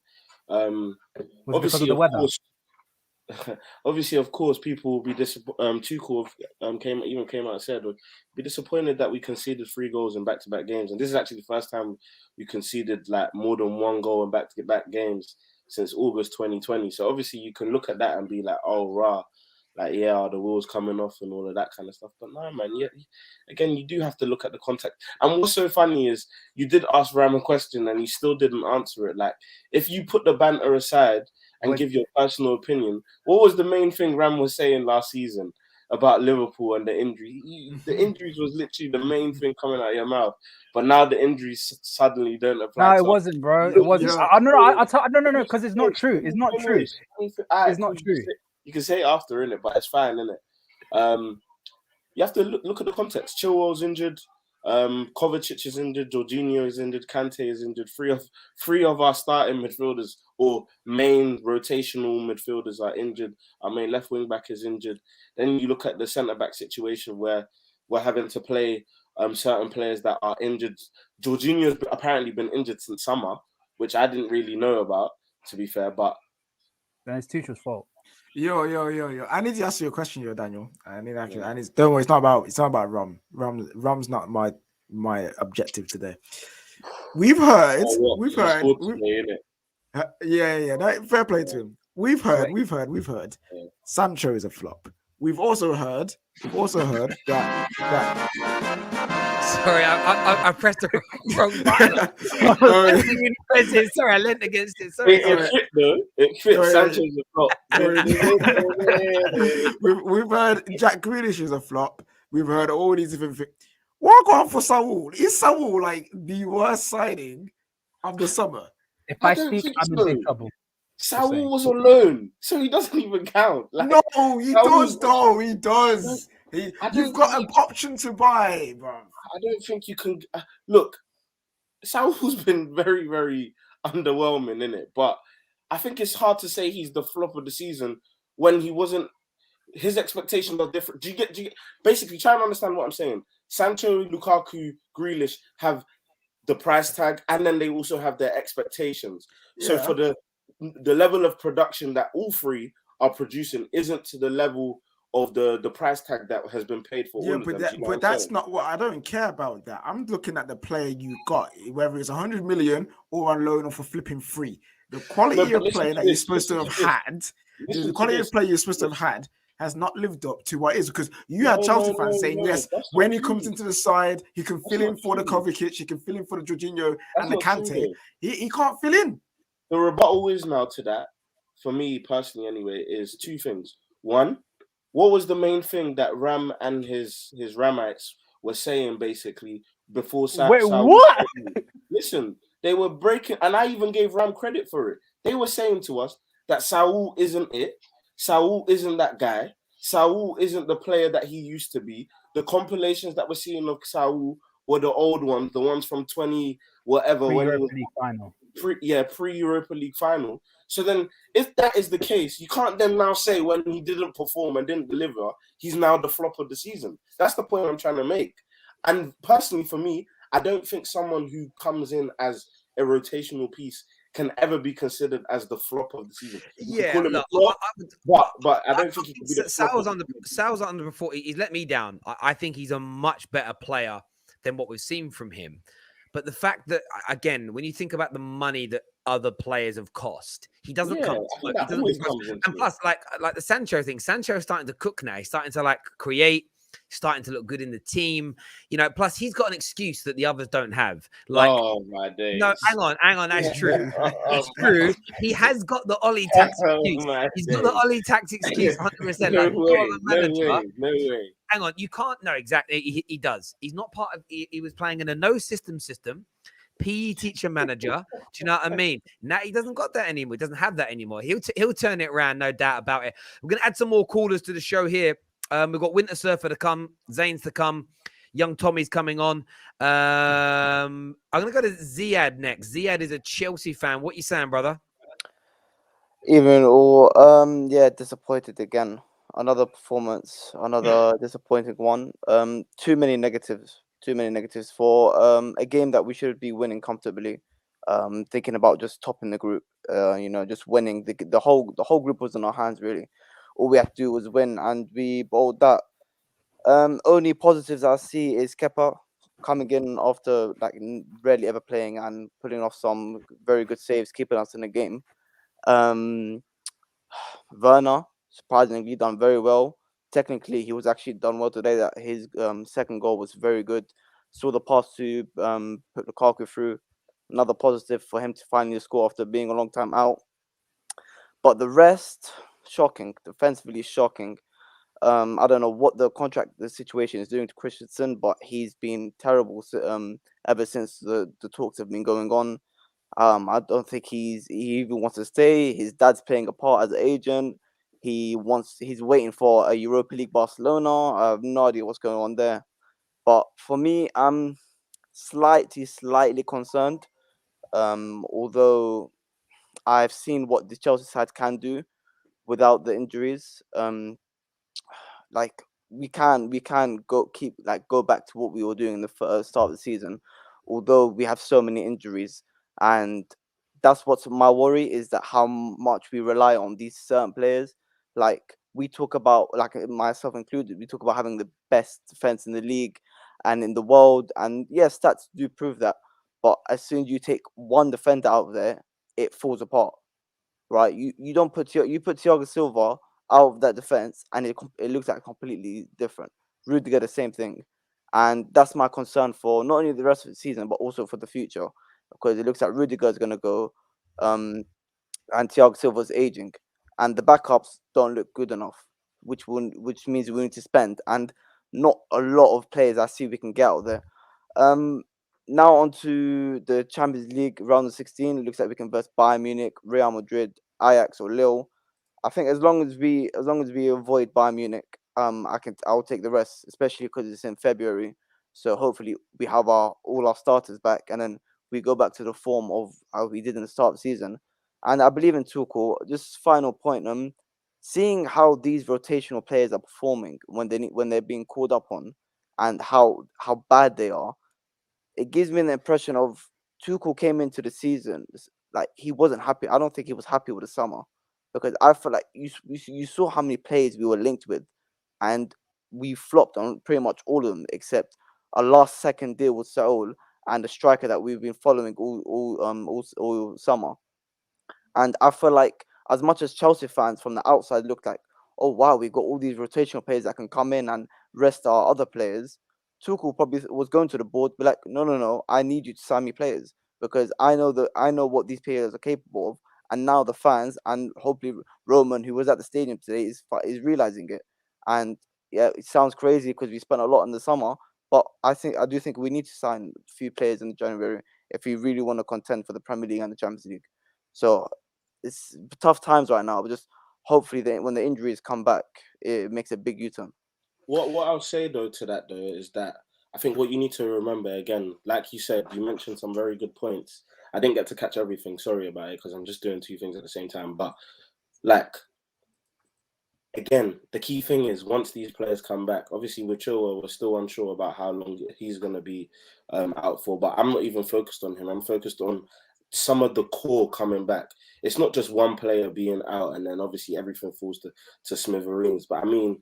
Obviously, of course. Obviously, of course, people will be disappointed. Tuchel came out and said, "Would be disappointed that we conceded 3 goals in back-to-back games." And this is actually the first time we conceded like more than 1 goal in back-to-back games since August 2020. So obviously, you can look at that and be like, "Oh, rah." Like, yeah, are the wheels coming off and all of that kind of stuff. But no, man, yeah, again, you do have to look at the context. And what's so funny is you did ask Ram a question and he still didn't answer it. Like, if you put the banter aside and give your personal opinion, what was the main thing Ram was saying last season about Liverpool and the injury? The injuries was literally the main thing coming out of your mouth. But now the injuries suddenly don't apply. No, it wasn't, bro. It wasn't. Yeah. No, because it's not true. It's not true. It's not true. You can say it after, innit? But it's fine, innit? You have to look at the context. Chilwell's injured. Kovacic is injured. Jorginho is injured. Kante is injured. Three of our starting midfielders or main rotational midfielders are injured. Our main left wing back is injured. Then you look at the centre back situation where we're having to play certain players that are injured. Jorginho's apparently been injured since summer, which I didn't really know about, to be fair. But then it's Tuchel's fault. Yo. I need to ask you a question, Daniel. Don't worry, it's not about Rom. Rom's not my objective today. We've heard. Yeah. Fair play to him. We've heard. Sancho is a flop. We've also heard that. Sorry, I pressed the wrong button. Sorry, I leant against it. Sorry. It fits. Sancho's a flop. We've heard Jack Grealish is a flop. We've heard all these different things. What going for Saul? Is Saul like the worst signing of the summer? If I speak, I'm in big trouble. Saul was on loan, so he doesn't even count. Like, no, he does, though. He does. You've got an option to buy, bro. I don't think you can look. Saul's been very, very underwhelming in it, but I think it's hard to say he's the flop of the season when he wasn't. His expectations are different. Do you get? Basically, try and understand what I'm saying. Sancho, Lukaku, Grealish have the price tag, and then they also have their expectations. Yeah. So for the level of production that all three are producing isn't to the level of the price tag that has been paid for all of them. But that's not what I don't care about. That I'm looking at the player you got, whether it's 100 million or on loan or for flipping free. The quality of player that you're supposed to have had, the quality of player you're supposed to have had, has not lived up to what it is, because you had Chelsea fans saying yes, when he comes into the side, he can fill in for the Kovacic, he can fill in for the Jorginho and the Kante. He can't fill in. The rebuttal is now to that, for me personally anyway, is two things. One, what was the main thing that Ram and his Ramites were saying basically before what? Listen, they were breaking, and I even gave Ram credit for it. They were saying to us that Saul isn't it. Saul isn't that guy. Saul isn't the player that he used to be. The compilations that we're seeing of Saul were the old ones, the ones from 20 whatever when he was pre-Europa League final. So then, if that is the case, you can't then now say when he didn't perform and didn't deliver, he's now the flop of the season. That's the point I'm trying to make. And personally, for me, I don't think someone who comes in as a rotational piece can ever be considered as the flop of the season. Yeah, look, but I don't think he can be the flop. Sal's underperformed. He's let me down. I think he's a much better player than what we've seen from him. But the fact that, again, when you think about the money that other players have cost, he doesn't come. And plus, like the Sancho thing, Sancho's starting to cook now. He's starting to create, starting to look good in the team. Plus he's got an excuse that the others don't have. Oh my days. No, hang on. That's true. It's true. He has got the Ollie tax excuse. He's got the Ollie tax excuse 100%. No way. Hang on, you can't. No, exactly. He does. He's not part of. He was playing in a no system. PE teacher manager. Do you know what I mean? Now he doesn't got that anymore. He doesn't have that anymore. He'll turn it around, no doubt about it. We're gonna add some more callers to the show here. We've got Winter Surfer to come, Zane's to come, Young Tommy's coming on. I'm gonna go to Ziad next. Ziad is a Chelsea fan. What you saying, brother? Even or disappointed again. Another performance, another disappointing one. Too many negatives for a game that we should be winning comfortably. Thinking about just topping the group, just winning. The whole group was in our hands really. All we had to do was win, and we bowled that. Only positives I see is Kepa coming in after rarely ever playing and putting off some very good saves, keeping us in the game. Werner surprisingly done very well. Technically, he was actually done well today. That his second goal was very good. Saw the pass to put Lukaku through. Another positive for him to finally score after being a long time out. But the rest, shocking. Defensively shocking. I don't know what the situation is doing to Christensen, but he's been terrible ever since the talks have been going on. I don't think he even wants to stay. His dad's playing a part as an agent. He's waiting for a Europa League Barcelona. I have no idea what's going on there. But for me, I'm slightly concerned. Although I've seen what the Chelsea side can do without the injuries. We can go back to what we were doing in the first start of the season, although we have so many injuries, and that's what's my worry, is that how much we rely on these certain players. Like we talk about, like myself included, we talk about having the best defense in the league and in the world, and yes, stats do prove that. But as soon as you take one defender out of there, it falls apart, right? You don't put you put Thiago Silva out of that defense, and it looks like completely different. Rudiger, the same thing, and that's my concern for not only the rest of the season but also for the future, because it looks like Rudiger is going to go, and Thiago Silva's aging, and the backups don't look good enough, which means we need to spend, and not a lot of players I see we can get out there. Now on to the Champions League round of 16. It looks like we can verse Bayern Munich, Real Madrid, Ajax, or Lille. I think as long as we avoid Bayern Munich, I'll take the rest, especially because it's in February. So hopefully we have all our starters back, and then we go back to the form of how we did in the start of the season. And I believe in Tuchel. Just final point, seeing how these rotational players are performing when they're being called up on, and how bad they are, it gives me the impression of Tuchel came into the season like he wasn't happy. I don't think he was happy with the summer, because I feel like you saw how many players we were linked with, and we flopped on pretty much all of them except a last second deal with Saul and the striker that we've been following all summer. And I feel like as much as Chelsea fans from the outside look like, oh wow, we got all these rotational players that can come in and rest our other players, Tuchel probably was going to the board, be like, no, I need you to sign me players, because I know what these players are capable of, and now the fans and hopefully Roman, who was at the stadium today, is realizing it. And yeah, it sounds crazy because we spent a lot in the summer, but I do think we need to sign a few players in January if we really want to contend for the Premier League and the Champions League. So it's tough times right now, but just hopefully when the injuries come back, it makes a big U-turn. What I'll say though to that is that I think what you need to remember, again, like you said, you mentioned some very good points. I didn't get to catch everything. Sorry about it, because I'm just doing two things at the same time. But like, again, the key thing is once these players come back, obviously with Chilwell, we're still unsure about how long he's going to be out for. But I'm not even focused on him. I'm focused on some of the core coming back. It's not just one player being out and then obviously everything falls to smithereens. But I mean,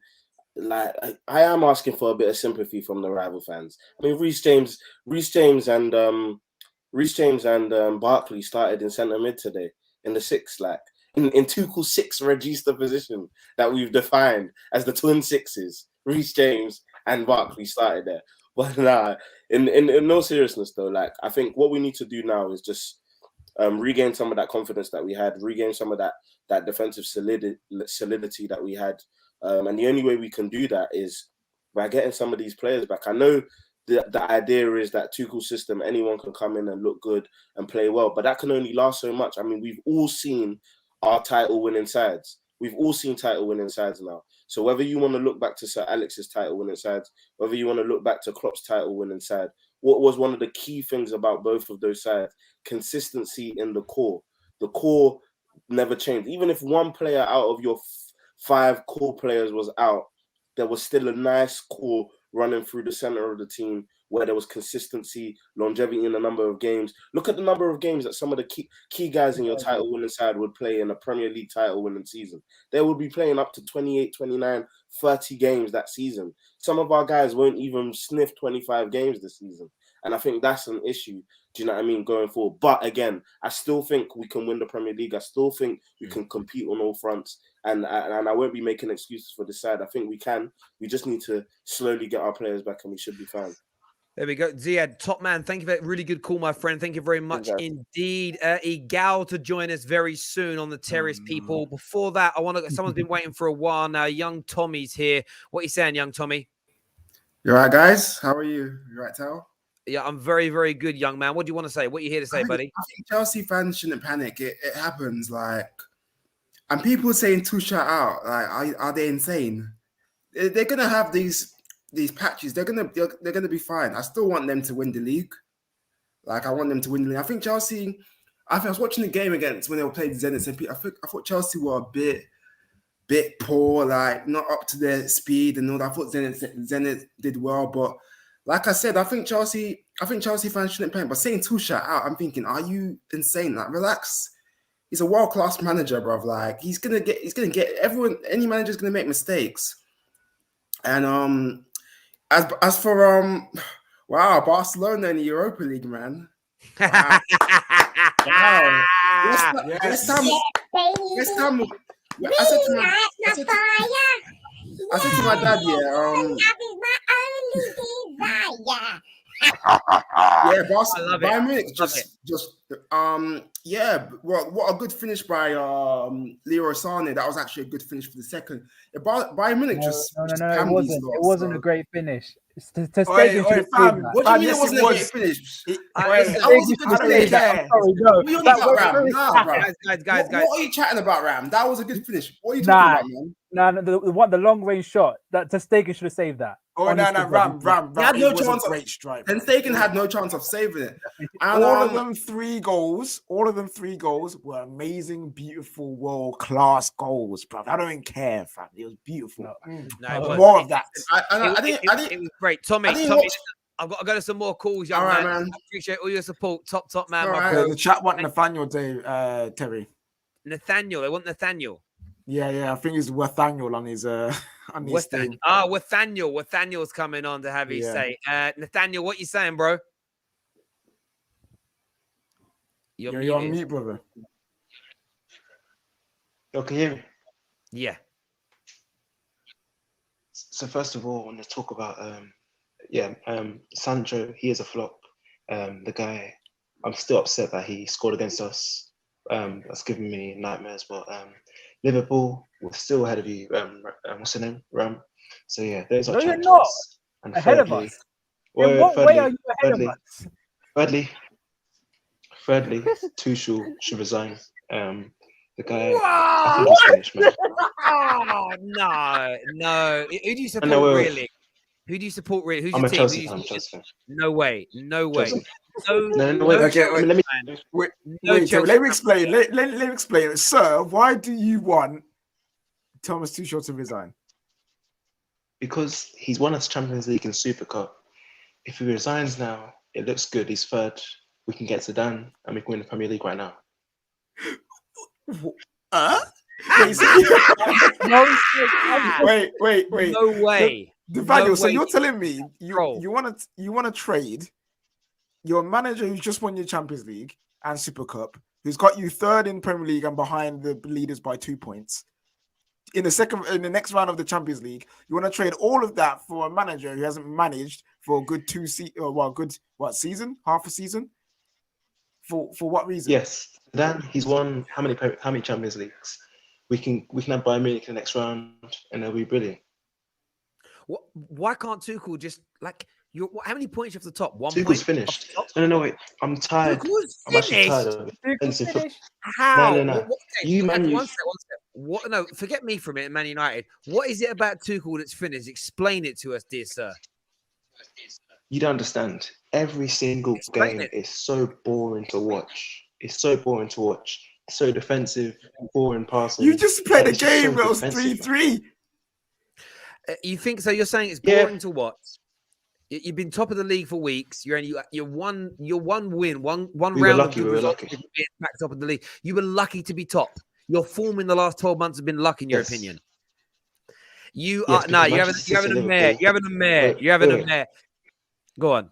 like, I am asking for a bit of sympathy from the rival fans. I mean, Reece James and Barkley started in centre mid today in the six, like in Tuchel's six register position that we've defined as the twin sixes. Reece James and Barkley started there. But nah, in no seriousness though, like I think what we need to do now is just regain some of that confidence that we had, regain some of that defensive solidity that we had. And the only way we can do that is by getting some of these players back. I know the idea is that Tuchel's system, anyone can come in and look good and play well, but that can only last so much. I mean, we've all seen our title-winning sides. We've all seen title-winning sides now. So whether you want to look back to Sir Alex's title-winning sides, whether you want to look back to Klopp's title-winning side, what was one of the key things about both of those sides? Consistency in the core. The core never changed. Even if one player out of your 5 core players was out, there was still a nice core running through the center of the team where there was consistency, longevity in the number of games. Look at the number of games that some of the key guys in your title-winning side would play in a Premier League title-winning season. They would be playing up to 28, 29, 30 games that season. Some of our guys won't even sniff 25 games this season. And I think that's an issue, do you know what I mean, going forward. But again, I still think we can win the Premier League. I still think we can compete on all fronts. And I won't be making excuses for this side. I think we can. We just need to slowly get our players back and we should be fine. There we go. Ziad, top man. Thank you for that really good call, my friend. Thank you very much indeed. Igal to join us very soon on the terrace, people. Before that, someone's been waiting for a while now. Young Tommy's here. What are you saying, young Tommy? You all right, guys? How are you? You all right, Tal? Yeah, I'm very, very good, young man. What do you want to say? What are you here to say, buddy? I think Chelsea fans shouldn't panic. It happens, like, and people saying Tuchel out, like, are they insane? They're gonna have these patches. They're gonna be fine. I still want them to win the league. Like, I want them to win the league. I think Chelsea. I was watching the game against when they were playing Zenit. I thought Chelsea were a bit poor, like not up to their speed and all that. I thought Zenit did well, but like I said, I think Chelsea fans shouldn't panic. But saying Tuchel out, I'm thinking, are you insane? Like, relax. He's a world-class manager, bruv. Like, he's gonna get everyone. Any manager's gonna make mistakes. And as for wow, Barcelona in the Europa League, man. Wow. Wow. Next time. I said to my dad, yeah, Bayern Munich just Yeah, well, what a good finish by Leroy Sané. That was actually a good finish for the second. Bayern Munich just No, just it pammed these wasn't. lots, It wasn't a so- great finish. Ter Oi, Stegen should oi, have saved fam. that. What do you mean yes, it wasn't a it great was. finish? It, I- oi, listen, That was a Stegen good I should have don't finish. saved that. I'm care. sorry, no. What are you on That about, went Ram? through his Nah, bro. tackle. guys. What are you chatting about, Ram? That was a good finish. What are you talking Nah, about, man? no, the long range shot that Ter Stegen should have saved that. Oh, no, Honest to God, Ram. He had It no was a chance of. great strike. Ten bro. Stegen had no chance of saving it. And All of them three goals were amazing, beautiful, world-class goals, bro. I don't even care, fam. It was beautiful. No, it was. More of that. It was great. Tommy, I've got to go to some more calls, young All right, man. man. I appreciate all your support. Top man, All my right. bro. The chat want Nathaniel Day, Terry. Nathaniel, they want Nathaniel. Yeah. I think it's Nathaniel on his thing. Nathaniel's coming on to have his Yeah. say. Nathaniel, what you saying, bro? You're on mute, brother. Yo, can you hear me? Yeah. So first of all, I want to talk about Sancho. He is a flop. The guy, I'm still upset that he scored against us. That's giving me nightmares. But Liverpool, we're still ahead of you. What's your name, Ram? So yeah, those are No, you're challenges. not And ahead of thirdly, us. In what way are you ahead of us? Thirdly, Tuchel should resign. The guy, I think he's finished, man. Oh, no. Who do you support, really? Who do you support, really? Who's I'm your a team? Chelsea fan. Chelsea fan. No way. Chelsea. No, wait. Okay, I mean, let me. Wait, Chelsea let me explain. Let me explain. Sir, why do you want Thomas Tuchel to resign? Because he's won us Champions League and Super Cup. If he resigns now, it looks good. He's third. We can get Zidane and we can win the Premier League right now. Wait. No way. Nathaniel, so you're telling me you want to trade your manager who's just won your Champions League and Super Cup, who's got you third in Premier League and behind the leaders by 2 points. In the next round of the Champions League, you want to trade all of that for a manager who hasn't managed for a good season, half a season? For what reason? Yes, then he's won how many Champions Leagues? We can have Bayern Munich in the next round, and they'll be brilliant. Why can't Tuchel just how many points you have to the top? 1 point. Tuchel's finished. No, wait. I'm tired. I'm actually tired of it. How? No. One sec. No, forget me for a minute, Man United. What is it about Tuchel that's finished? Explain it to us, dear sir. You don't understand. Every single game is so boring to watch. It's so boring to watch. So defensive, boring passing. You just played a game that was 3-3. You think so? You're saying it's boring to watch? You've been top of the league for weeks. You're one win, one round of good results. Back top of the league. You were lucky to be top. Your form in the last 12 months has been luck, in your opinion. You're having a mare. You're having a mare. Go on.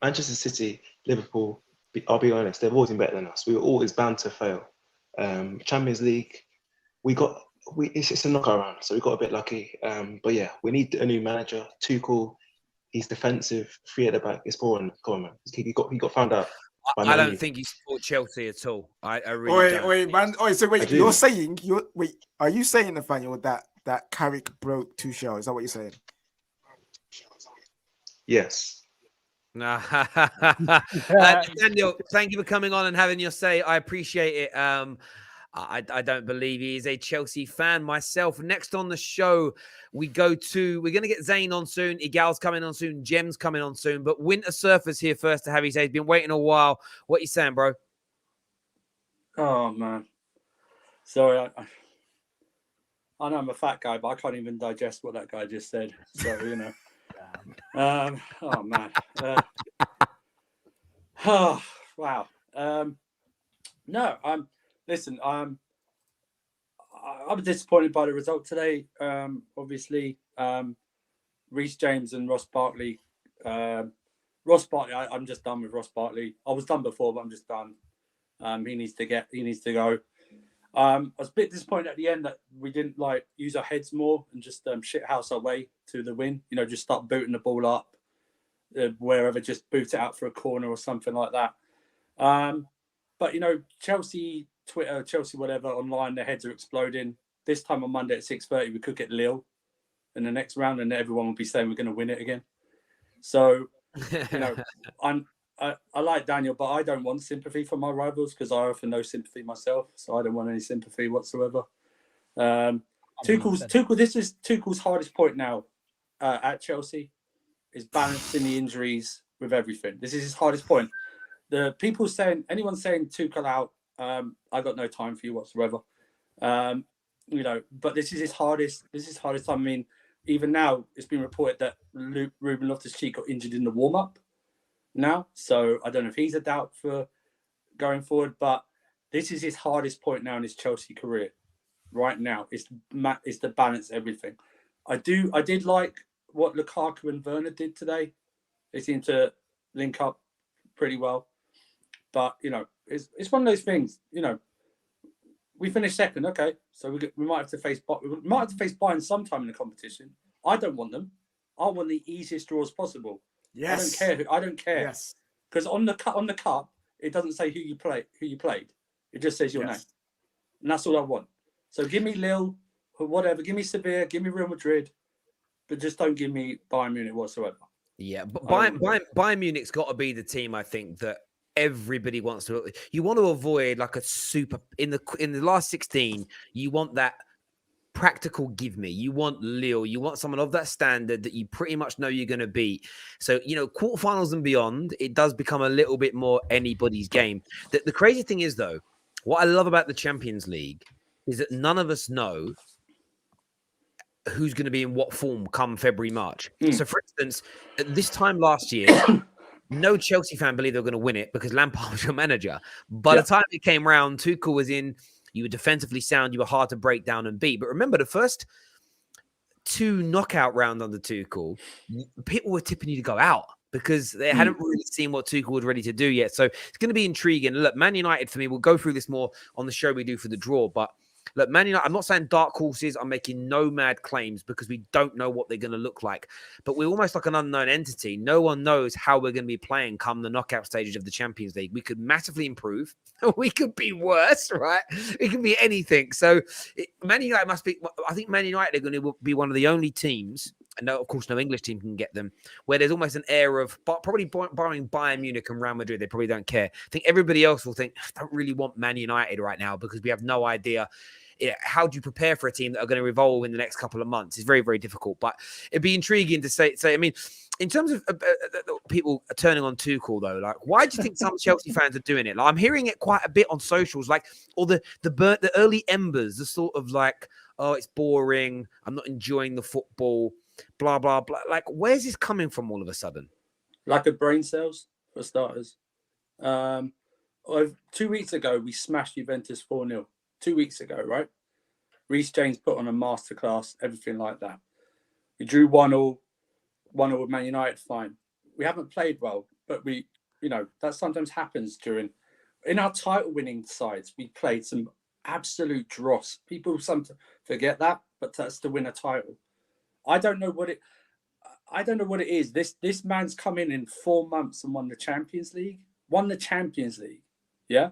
Manchester City, Liverpool, I'll be honest, they've always been better than us. We were always bound to fail. Champions League, it's a knockout round, so we got a bit lucky. But yeah, we need a new manager. Tuchel, he's defensive, 3 at the back. It's boring. Come on, man. He got found out. I don't think you support Chelsea at all. I really don't. Wait, man. So are you saying, Nathaniel, that Carrick broke Tuchel? Is that what you're saying? Yes. Daniel, thank you for coming on and having your say. I appreciate it. I don't believe he is a Chelsea fan myself. Next on the show, we're going to get Zane on soon. Igal's coming on soon. Jem's coming on soon. But Winter Surfer's here first to have his say. He's been waiting a while. What you saying, bro? Oh, man. Sorry. I know I'm a fat guy, but I can't even digest what that guy just said. So, you know. Oh, man. Wow. No, listen, I was disappointed by the result today. Obviously, Reece James and Ross Barkley. Ross Barkley, I'm just done with Ross Barkley. I was done before, but I'm just done. He needs to go. I was a bit disappointed at the end that we didn't use our heads more and just shit house our way to the win. You know, just start booting the ball up. wherever, just boot it out for a corner or something like that. But, Chelsea, Twitter, Chelsea, whatever, online, their heads are exploding. This time on Monday at 6:30, we could get Lille in the next round, and everyone will be saying we're going to win it again. So, I like Daniel, but I don't want sympathy from my rivals because I offer no sympathy myself. So I don't want any sympathy whatsoever. Tuchel, this is Tuchel's hardest point now at Chelsea, is balancing the injuries with everything. This is his hardest point. The people saying, anyone saying Tuchel out, I got no time for you whatsoever. But this is his hardest. This is his hardest time. I mean, even now, it's been reported that Ruben Loftus-Cheek got injured in the warm-up now. So I don't know if he's a doubt for going forward, but this is his hardest point now in his Chelsea career. Right now, it's to balance everything. I did like what Lukaku and Werner did today. They seem to link up pretty well. But, it's one of those things, we finished second, okay. So we might have to face Bayern sometime in the competition. I don't want them. I want the easiest draws possible. Yes. I don't care. Yes. Because on the cup, it doesn't say who you played. It just says your name. And that's all I want. So give me Lille, or whatever. Give me Sevilla. Give me Real Madrid. But just don't give me Bayern Munich whatsoever. Yeah, but Bayern Munich's got to be the team, I think, that everybody wants to. You want to avoid like a super in the last 16. You want that practical give me. You want Lille. You want someone of that standard that you pretty much know you're going to beat. So quarterfinals and beyond, it does become a little bit more anybody's game. The crazy thing is, though, what I love about the Champions League is that none of us know who's going to be in what form come February, March. So, for instance, at this time last year, no Chelsea fan believed they were going to win it because Lampard was your manager. By the time it came round, Tuchel was in. You were defensively sound. You were hard to break down and beat. But remember, the first 2 knockout rounds under Tuchel, people were tipping you to go out because they hadn't really seen what Tuchel was ready to do yet. So it's going to be intriguing. Look, Man United, for me, we'll go through this more on the show we do for the draw. But look, Man United, I'm not saying dark horses. I'm making no mad claims because we don't know what they're going to look like. But we're almost like an unknown entity. No one knows how we're going to be playing come the knockout stages of the Champions League. We could massively improve. We could be worse, right? It can be anything. So Man United must be, I think Man United are going to be one of the only teams, and of course no English team can get them, where there's almost an air of, probably barring Bayern Munich and Real Madrid, they probably don't care. I think everybody else will think, I don't really want Man United right now because we have no idea. How do you prepare for a team that are going to evolve in the next couple of months? It's very, very difficult. But it'd be intriguing to say. I mean, in terms of people turning on Tuchel, though, like, why do you think some Chelsea fans are doing it? Like, I'm hearing it quite a bit on socials, like, or the early embers, the sort of like, oh, it's boring. I'm not enjoying the football. Blah blah blah. Like, where's this coming from all of a sudden? Lack of brain cells, for starters. 2 weeks ago, we smashed Juventus 4-0. 2 weeks ago, right? Reece James put on a masterclass, everything like that. We drew 1-1 with Man United, fine. We haven't played well, but that sometimes happens in our title-winning sides. We played some absolute dross. People sometimes forget that, but that's to win a title. I don't know what it is. This man's come in 4 months and won the Champions League. Yeah.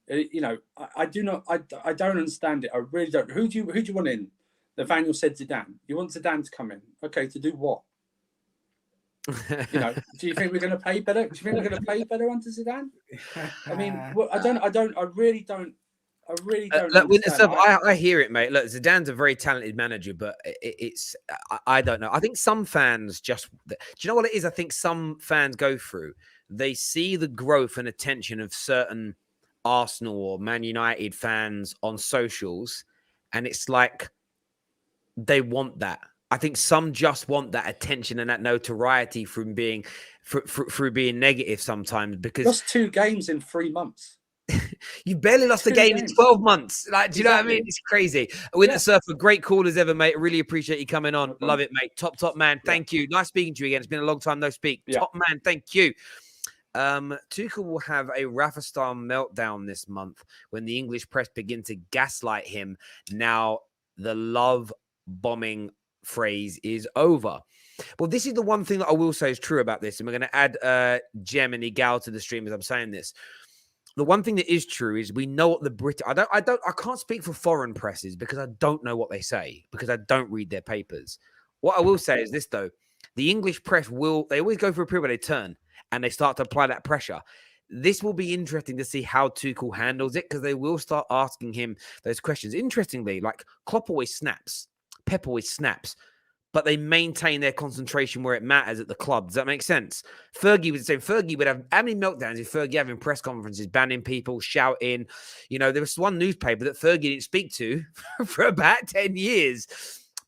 I don't understand it. I really don't. Who do you want in? Nathaniel said Zidane. You want Zidane to come in? Okay, to do what? Do you think we're going to play better? Do you think we're going to play better under Zidane? I mean, I really don't. I hear it, mate. Look, Zidane's a very talented manager, but I don't know. I think some fans do you know what it is? I think some fans go through. They see the growth and attention of certain Arsenal or Man United fans on socials, and it's like they want that. I think some just want that attention and that notoriety from being through being negative sometimes because lost 2 games in 3 months. You barely lost a game in 12 months. Like, do you know what I mean? It's crazy. Winter Surfer, great call as ever, mate. Really appreciate you coming on. Love it, mate. Top man. Thank you. Nice speaking to you again. It's been a long time no speak. Top man. Thank you. Tuchel will have a Rafa-style meltdown this month when the English press begin to gaslight him. Now, the love bombing phrase is over. Well, this is the one thing that I will say is true about this, and we're going to add Jem and Igal to the stream as I'm saying this. The one thing that is true is we know what the British. I can't speak for foreign presses because I don't know what they say because I don't read their papers. What I will say is this though: the English press they always go for a period where they turn and they start to apply that pressure. This will be interesting to see how Tuchel handles it because they will start asking him those questions. Interestingly, like Klopp always snaps, Pep always snaps, but they maintain their concentration where it matters at the club. Does that make sense? Fergie would say, Fergie would have how many meltdowns if Fergie having press conferences, banning people, shouting. You know, there was one newspaper that Fergie didn't speak to for about 10 years,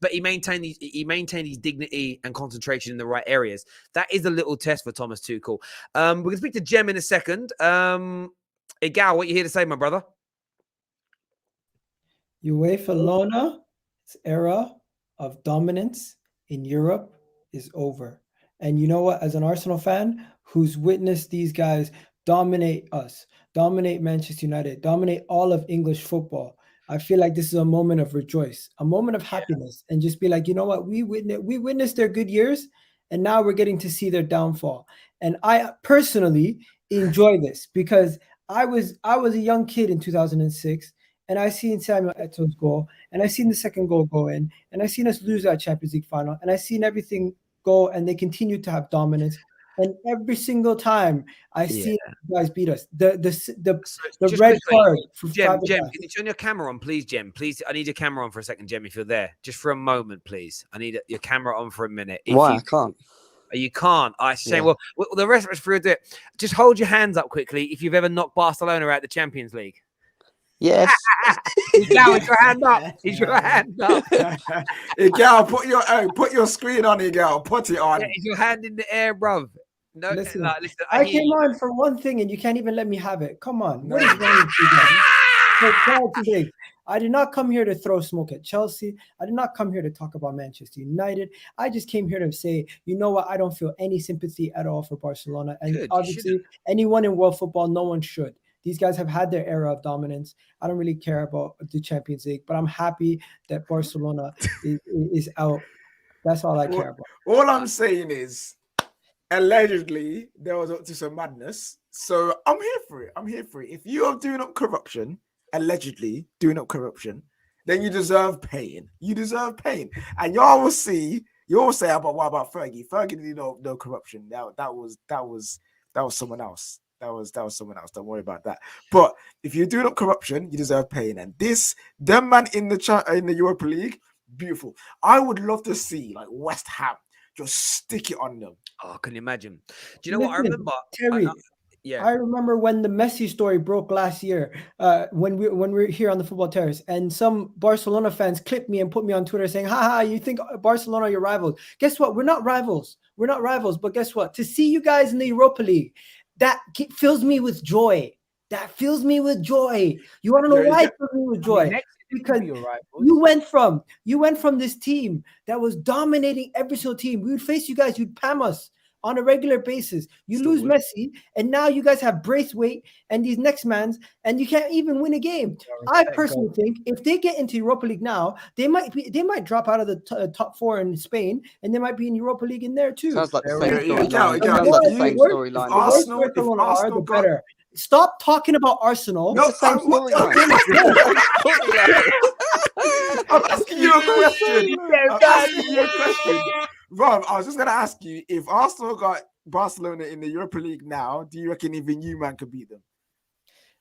but he maintained his dignity and concentration in the right areas. That is a little test for Thomas Tuchel. We're going to speak to Jem in a second. Igal, what you here to say, my brother? UEFA Lona's era of dominance in Europe is over. And you know what? As an Arsenal fan who's witnessed these guys dominate us, dominate Manchester United, dominate all of English football, I feel like this is a moment of rejoice, a moment of happiness, and just be like, you know what? We witnessed their good years, and now we're getting to see their downfall. And I personally enjoy this because I was a young kid in 2006. And I seen Samuel Eto'o's goal, and I seen the second goal go in, and I seen us lose that Champions League final, and I seen everything go, and they continue to have dominance. And every single time I see you guys beat us, the red card. Jem, can you turn your camera on, please, Jem? Please, I need your camera on for a second, Jem, if you're there, just for a moment, please. I need your camera on for a minute. Why? I can't. You can't. I say, well, the rest of us through it. Just hold your hands up quickly if you've ever knocked Barcelona out the Champions League. Yes. Igal, your hand up. Is your hand up? Igal, put your screen on, Igal. Put it on. Yeah, is your hand in the air, bruv? No, listen, listen, I came on for one thing and you can't even let me have it. Come on. What is wrong with you guys? I did not come here to throw smoke at Chelsea. I did not come here to talk about Manchester United. I just came here to say, you know what? I don't feel any sympathy at all for Barcelona. And obviously, anyone in world football, no one should. These guys have had their era of dominance. I don't really care about the Champions League, but I'm happy that Barcelona is out. That's all I care about. All I'm saying is, allegedly, there was up to some madness. So I'm here for it. If you are doing up corruption, allegedly doing up corruption, then you deserve pain. And y'all will say, about what about Fergie? Fergie didn't no corruption. That was someone else. That was someone else. Don't worry about that. But if you're doing up corruption, you deserve pain. And them man in the Europa League, beautiful. I would love to see like West Ham just stick it on them. Oh, can you imagine? Do you know what I remember? Terry, I remember when the Messi story broke last year, when we were here on the Football Terrace, and some Barcelona fans clipped me and put me on Twitter saying, haha, you think Barcelona are your rivals. Guess what? We're not rivals. But guess what? To see you guys in the Europa League, that fills me with joy. You want to know why it fills me with joy? Because you went from this team that was dominating every single team. We would face you guys, you'd pam us on a regular basis. You lose Messi, and now you guys have Braithwaite and these next mans, and you can't even win a game. I personally think if they get into Europa League now, they might drop out of the top 4 in Spain, and they might be in Europa League in there too. Sounds like the same storyline. Arsenal are the better. Stop talking about Arsenal. No, I'm asking you a question. Rob, I was just going to ask you, if Arsenal got Barcelona in the Europa League now, do you reckon even you man could beat them?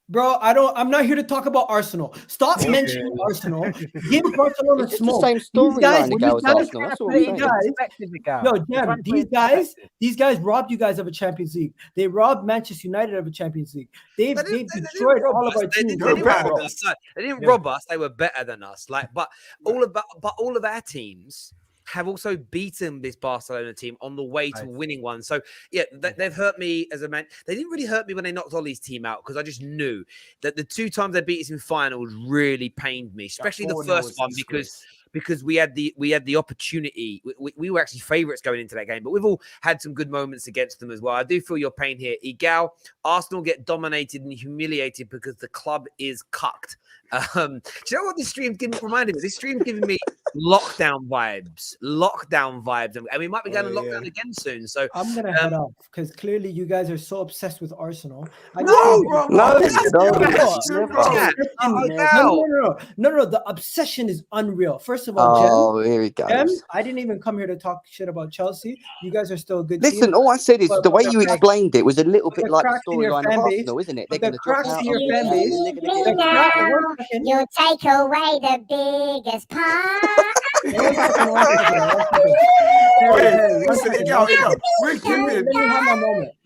Bro, I'm not here to talk about Arsenal. Stop mentioning Arsenal. Give Barcelona smoke. The same storyline as Arsenal. That's what I'm saying. These guys robbed you guys of a Champions League. They robbed Manchester United of a Champions League. They've destroyed all of our teams. They didn't rob us. They were better than us. But all of our teams have also beaten this Barcelona team on the way to winning one. So, they've hurt me as a man. They didn't really hurt me when they knocked Ollie's team out because I just knew that the 2 times they beat us in finals really pained me, especially the first one because we had the opportunity. We were actually favourites going into that game, but we've all had some good moments against them as well. I do feel your pain here. Igal, Arsenal get dominated and humiliated because the club is cucked. Do you know what this stream's reminded me? This stream's giving me lockdown vibes. And we might be going to lockdown again soon. So I'm gonna head off because clearly you guys are so obsessed with Arsenal. No, The obsession is unreal. First of all, here he goes. Jem, I didn't even come here to talk shit about Chelsea. You guys are still a good Listen, team. all I said is But the way the you cracks- explained it was a little bit the like the cracks in your storyline of fan base- Arsenal, isn't it? They're the going to drop cracks out. in your fan base- and they're gonna get the You take away the biggest part.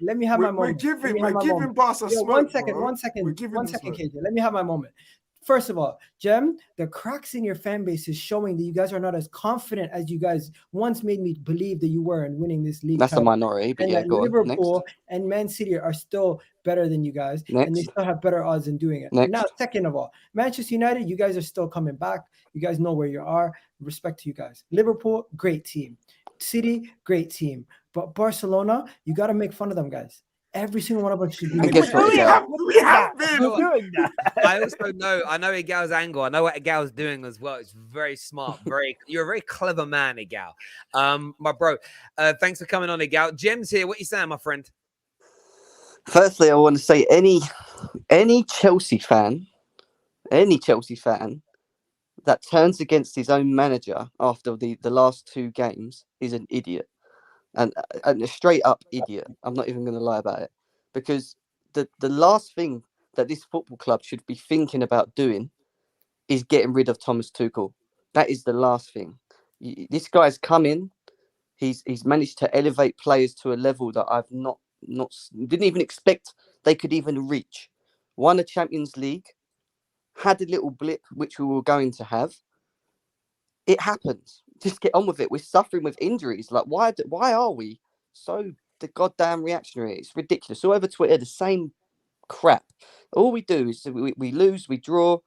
Let me have my moment. We're giving Barca smoke. One second, We're giving them smoke. KJ. Let me have my moment. First of all, Jem, the cracks in your fan base is showing that you guys are not as confident as you guys once made me believe that you were in winning this league. That's a minority, but and yeah, that go on. Liverpool Next. and Man City are still better than you guys, and they Next. still have better odds in doing it. Next. Now, second of all, Manchester United, you guys are still coming back. You guys know where you are. Respect to you guys. Liverpool, great team. City, great team. But Barcelona, you got to make fun of them, guys. Every single one of us should be. And guess what? We have been. doing that. I also know. I know Igal's angle. I know what Igal's doing as well. It's very smart. You're a very clever man, Igal. My bro. Thanks for coming on, Igal. Jem's here. What you saying, my friend? Firstly, I want to say any Chelsea fan that turns against his own manager after the last two games is an idiot. And a straight up idiot. I'm not even going to lie about it. Because the last thing that this football club should be thinking about doing is getting rid of Thomas Tuchel. That is the last thing. This guy's come in. He's managed to elevate players to a level that I've not didn't even expect they could even reach. Won a Champions League. Had a little blip, which we were going to have. It happens. Just get on with it. We're suffering with injuries. Like, why are we so the goddamn reactionary? It's ridiculous. All over Twitter, the same crap. All we do is we lose, we draw.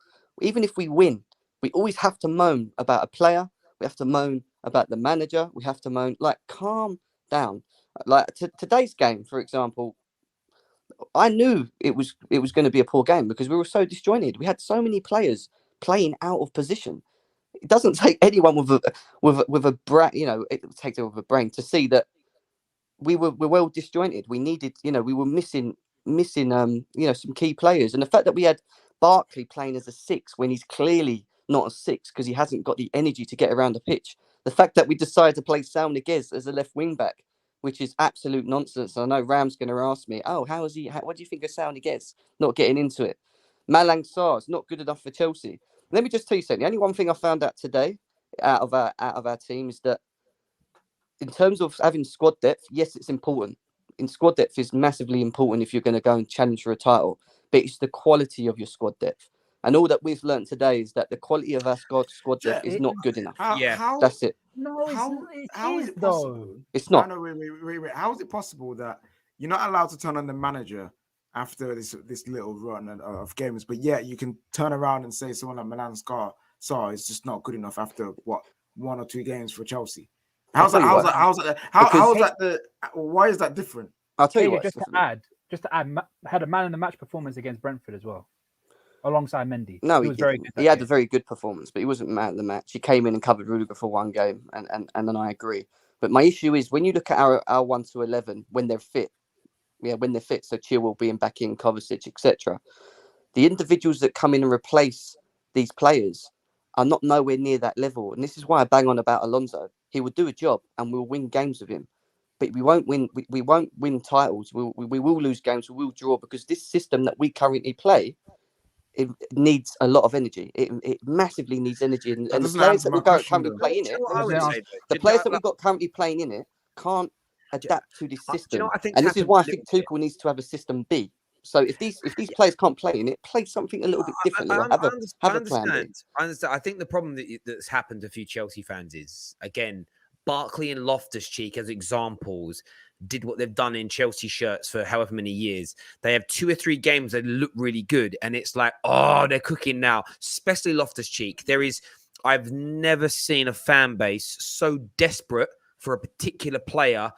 Even if we win, we always have to moan about a player. We have to moan about the manager. We have to moan. Like, calm down. Like today's game, for example, I knew it was going to be a poor game because we were so disjointed. We had so many players playing out of position. It doesn't take anyone with a brain, it takes with a brain to see that we're well disjointed. We needed, we were missing some key players, and the fact that we had Barkley playing as a 6 when he's clearly not a 6 because he hasn't got the energy to get around the pitch. The fact that we decided to play Saul Niguez as a left wing back, which is absolute nonsense. I know Ram's going to ask me, what do you think of Saul Niguez not getting into it? Malang Sarr's not good enough for Chelsea. Let me just tell you something. The only one thing I found out today out of our team is that in terms of having squad depth, yes, it's important. Squad depth is massively important if you're going to go and challenge for a title, but it's the quality of your squad depth. And all that we've learned today is that the quality of our squad depth is not good enough. That's it. No, how is it possible? It's not. No, wait. How is it possible that you're not allowed to turn on the manager after this little run of games, but yet you can turn around and say someone like Milan Sarr is just not good enough after 1 or 2 games for Chelsea? Why is that different? I'll tell you what. Just to add, had a man in the match performance against Brentford as well, alongside Mendy. No, he was very good. He had a very good performance, but he wasn't man of the match. He came in and covered Rudiger for 1 game, and then I agree. But my issue is when you look at our 1 to 11 when they're fit. Yeah, when they're fit, so Chilwell being back in, Kovacic, etc. The individuals that come in and replace these players are not nowhere near that level. And this is why I bang on about Alonso. He will do a job and we'll win games with him. But we won't win. We won't win titles. We will lose games. We will draw because this system that we currently play, it needs a lot of energy. It massively needs energy. And the players that we've got currently playing in it, the players that we've got currently playing in it can't adapt to this system. And this is why I think Tuchel needs to have a system B. So if these players can't play in it, play something a little bit differently. Have a plan B. I understand. I think the problem that's happened to a few Chelsea fans is, again, Barkley and Loftus-Cheek as examples did what they've done in Chelsea shirts for however many years. They have 2 or 3 games that look really good, and it's like, oh, they're cooking now. Especially Loftus-Cheek. I've never seen a fan base so desperate for a particular player.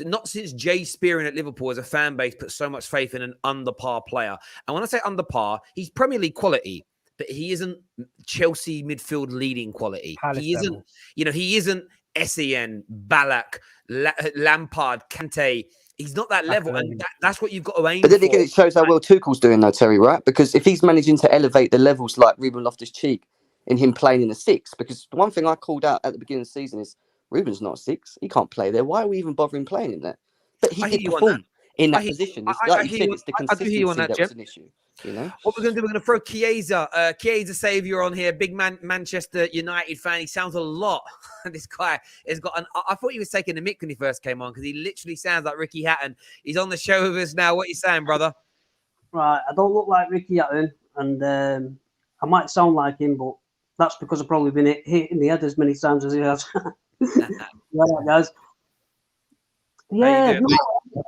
Not since Jay Spearing at Liverpool as a fan base put so much faith in an under par player. And when I say under par, he's Premier League quality. but he isn't Chelsea midfield leading quality. Palace He isn't, level. he isn't Sen, Ballack, Lampard, Kante. He's not that level, and that's what you've got to aim But then for. again, it shows how well Tuchel's doing, though, Terry, right? Because if he's managing to elevate the levels like Ruben Loftus-Cheek in him playing in the 6, because the one thing I called out at the beginning of the season is Ruben's not a 6. He can't play there. Why are we even bothering playing in there? But he did perform in that position. Like you said, it's the consistency that was an issue. What we're going to do, we're going to throw Chiesa Saviour on here. Big Manchester United fan. He sounds a lot. This guy has got I thought he was taking the mick when he first came on because he literally sounds like Ricky Hatton. He's on the show with us now. What are you saying, brother? Right, I don't look like Ricky Hatton, and I might sound like him, but that's because I've probably been hit in the head as many times as he has. Yeah, guys. Yeah, no,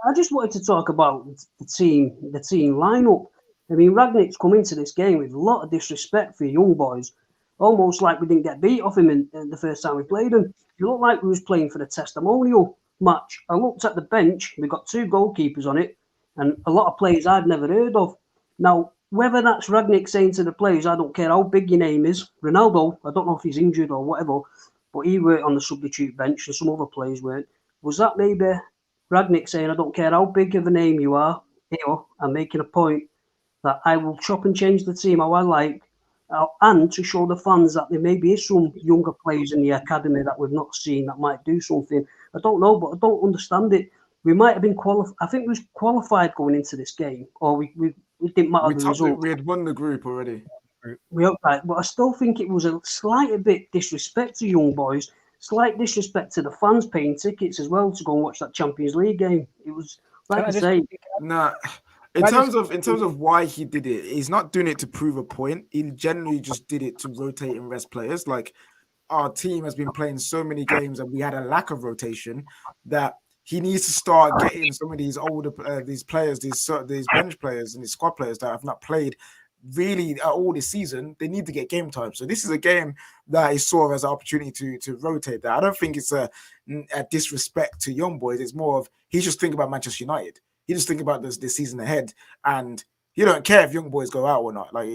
I just wanted to talk about the team lineup. I mean, Rangnick's come into this game with a lot of disrespect for young boys, almost like we didn't get beat off him in the first time we played him. It looked like we was playing for the testimonial match. I looked at the bench, we got 2 goalkeepers on it, and a lot of players I'd never heard of. Now, whether that's Rangnick saying to the players, I don't care how big your name is, Ronaldo, I don't know if he's injured or whatever, but he weren't on the substitute bench and some other players weren't. Was that maybe Rangnick saying, I don't care how big of a name you are, I'm making a point that I will chop and change the team how I like, and to show the fans that there may be some younger players in the academy that we've not seen that might do something. I don't know, but I don't understand it. We might have been qualified. I think we was qualified going into this game, or we didn't matter the result. We had won the group already. Right, but I still think it was a slight bit disrespect to young boys, slight disrespect to the fans paying tickets as well to go and watch that Champions League game. It was like I say. Nah. In terms of why he did it, he's not doing it to prove a point. He generally just did it to rotate and rest players. Like, our team has been playing so many games and we had a lack of rotation that he needs to start getting some of these older these players, these bench players and these squad players that have not played really at all this season. They need to get game time. So this is a game that he saw as an opportunity to rotate that. I don't think it's a disrespect to young boys. It's more of he's just thinking about Manchester United. He just think about this season ahead, and he don't care if young boys go out or not. Like,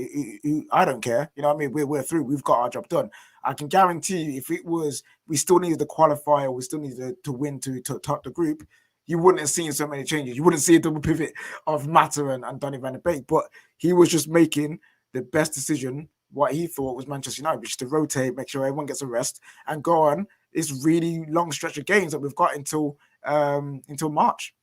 I don't care. You know what I mean? We're through. We've got our job done. I can guarantee you, if it was we still needed to qualify or we still needed to win to top the group, you wouldn't have seen so many changes. You wouldn't see a double pivot of Mata and Donny van de Beek. But he was just making the best decision, what he thought was Manchester United, which is to rotate, make sure everyone gets a rest, and go on this really long stretch of games that we've got until March.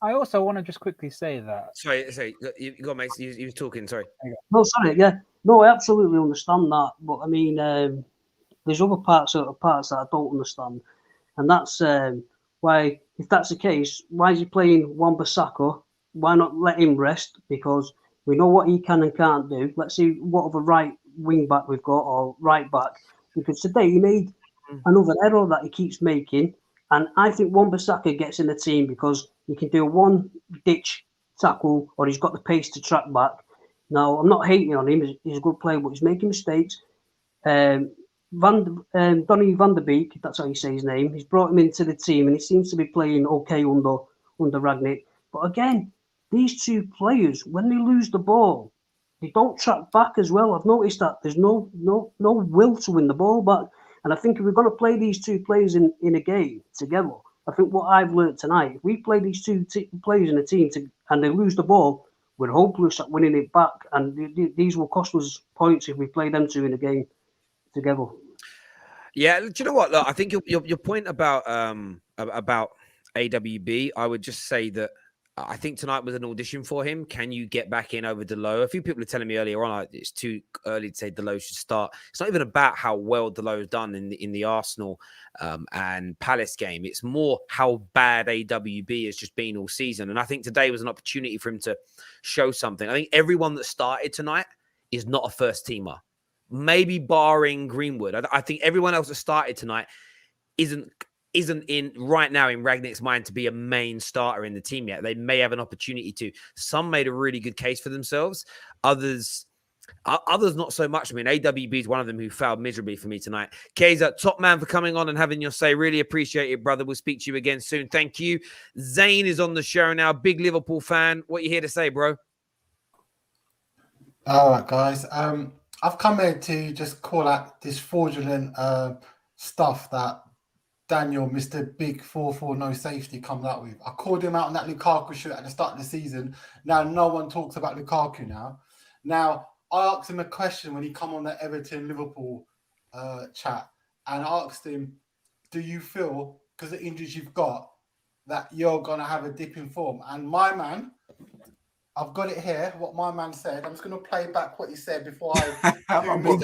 I also want to just quickly say that. Sorry, you got mate. You were talking. Sorry. No, sorry. Yeah, no, I absolutely understand that, but I mean, there's other parts that I don't understand, and that's why, if that's the case, why is he playing Wan-Bissaka? Why not let him rest? Because we know what he can and can't do. Let's see what other right wing back we've got or right back. Because today he made another error that he keeps making. And I think Wan-Bissaka gets in the team because he can do a one-ditch tackle or he's got the pace to track back. Now, I'm not hating on him. He's a good player, but he's making mistakes. Donny van de Beek, that's how you say his name, he's brought him into the team and he seems to be playing okay under Rangnick. But again, these 2 players, when they lose the ball, they don't track back as well. I've noticed that there's no will to win the ball back. And I think if we're going to play these 2 players in a game together, I think what I've learned tonight, if we play these 2 players in a team and they lose the ball, we're hopeless at winning it back. And these will cost us points if we play them 2 in a game together. Yeah, do you know what? Look, I think your point about AWB, I would just say that I think tonight was an audition for him. Can you get back in over Dalot? A few people are telling me earlier on it's too early to say Dalot should start. It's not even about how well Dalot has done in the Arsenal and Palace game. It's more how bad AWB has just been all season. And I think today was an opportunity for him to show something. I think everyone that started tonight is not a first teamer, maybe barring Greenwood. I think everyone else that started tonight isn't in right now in Rangnick's mind to be a main starter in the team yet. They may have an opportunity to. Some made a really good case for themselves. Others not so much. I mean, AWB is one of them who failed miserably for me tonight. Kaiser, top man for coming on and having your say. Really appreciate it, brother. We'll speak to you again soon. Thank you. Zane is on the show now. Big Liverpool fan. What you here to say, bro? All right, guys. I've come here to just call out this fraudulent stuff that Daniel, Mr. Big 4-4 no safety, comes out with. I called him out on that Lukaku shirt at the start of the season. Now no one talks about Lukaku now. Now I asked him a question when he come on the Everton Liverpool chat, and I asked him, "Do you feel because of the injuries you've got that you're gonna have a dip in form?" And my man, I've got it here. What my man said. I'm just gonna play back what he said before I. I can't with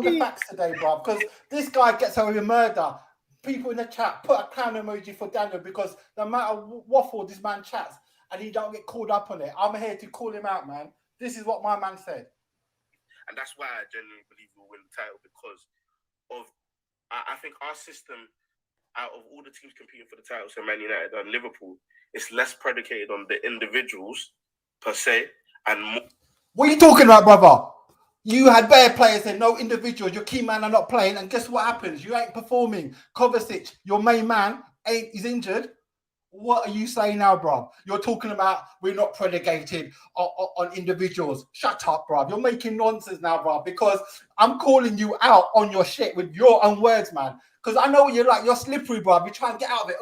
the facts today, bro, because this guy gets away with murder. People in the chat put a clown emoji for Daniel because no matter waffle this man chats and he don't get called up on it. I'm here to call him out, man. This is what my man said. And that's why I genuinely believe we'll win the title, because of I think our system, out of all the teams competing for the title, so Man United and Liverpool, it's less predicated on the individuals per se and more. What are you talking about, brother? You had better players and no individuals. Your key man are not playing, and guess what happens? You ain't performing. Kovacic, your main man, is injured. What are you saying now, bro? You're talking about we're not predicated on individuals. Shut up, bro. You're making nonsense now, bro, because I'm calling you out on your shit with your own words, man. Because I know what you're like. You're slippery, bro. You're trying to get out of it.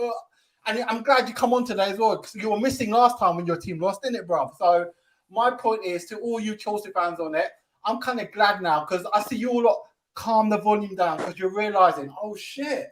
And I'm glad you come on today as well, because you were missing last time when your team lost, didn't it, bro? So my point is to all you Chelsea fans on it, I'm kind of glad now because I see you all lot calm the volume down because you're realizing, oh shit,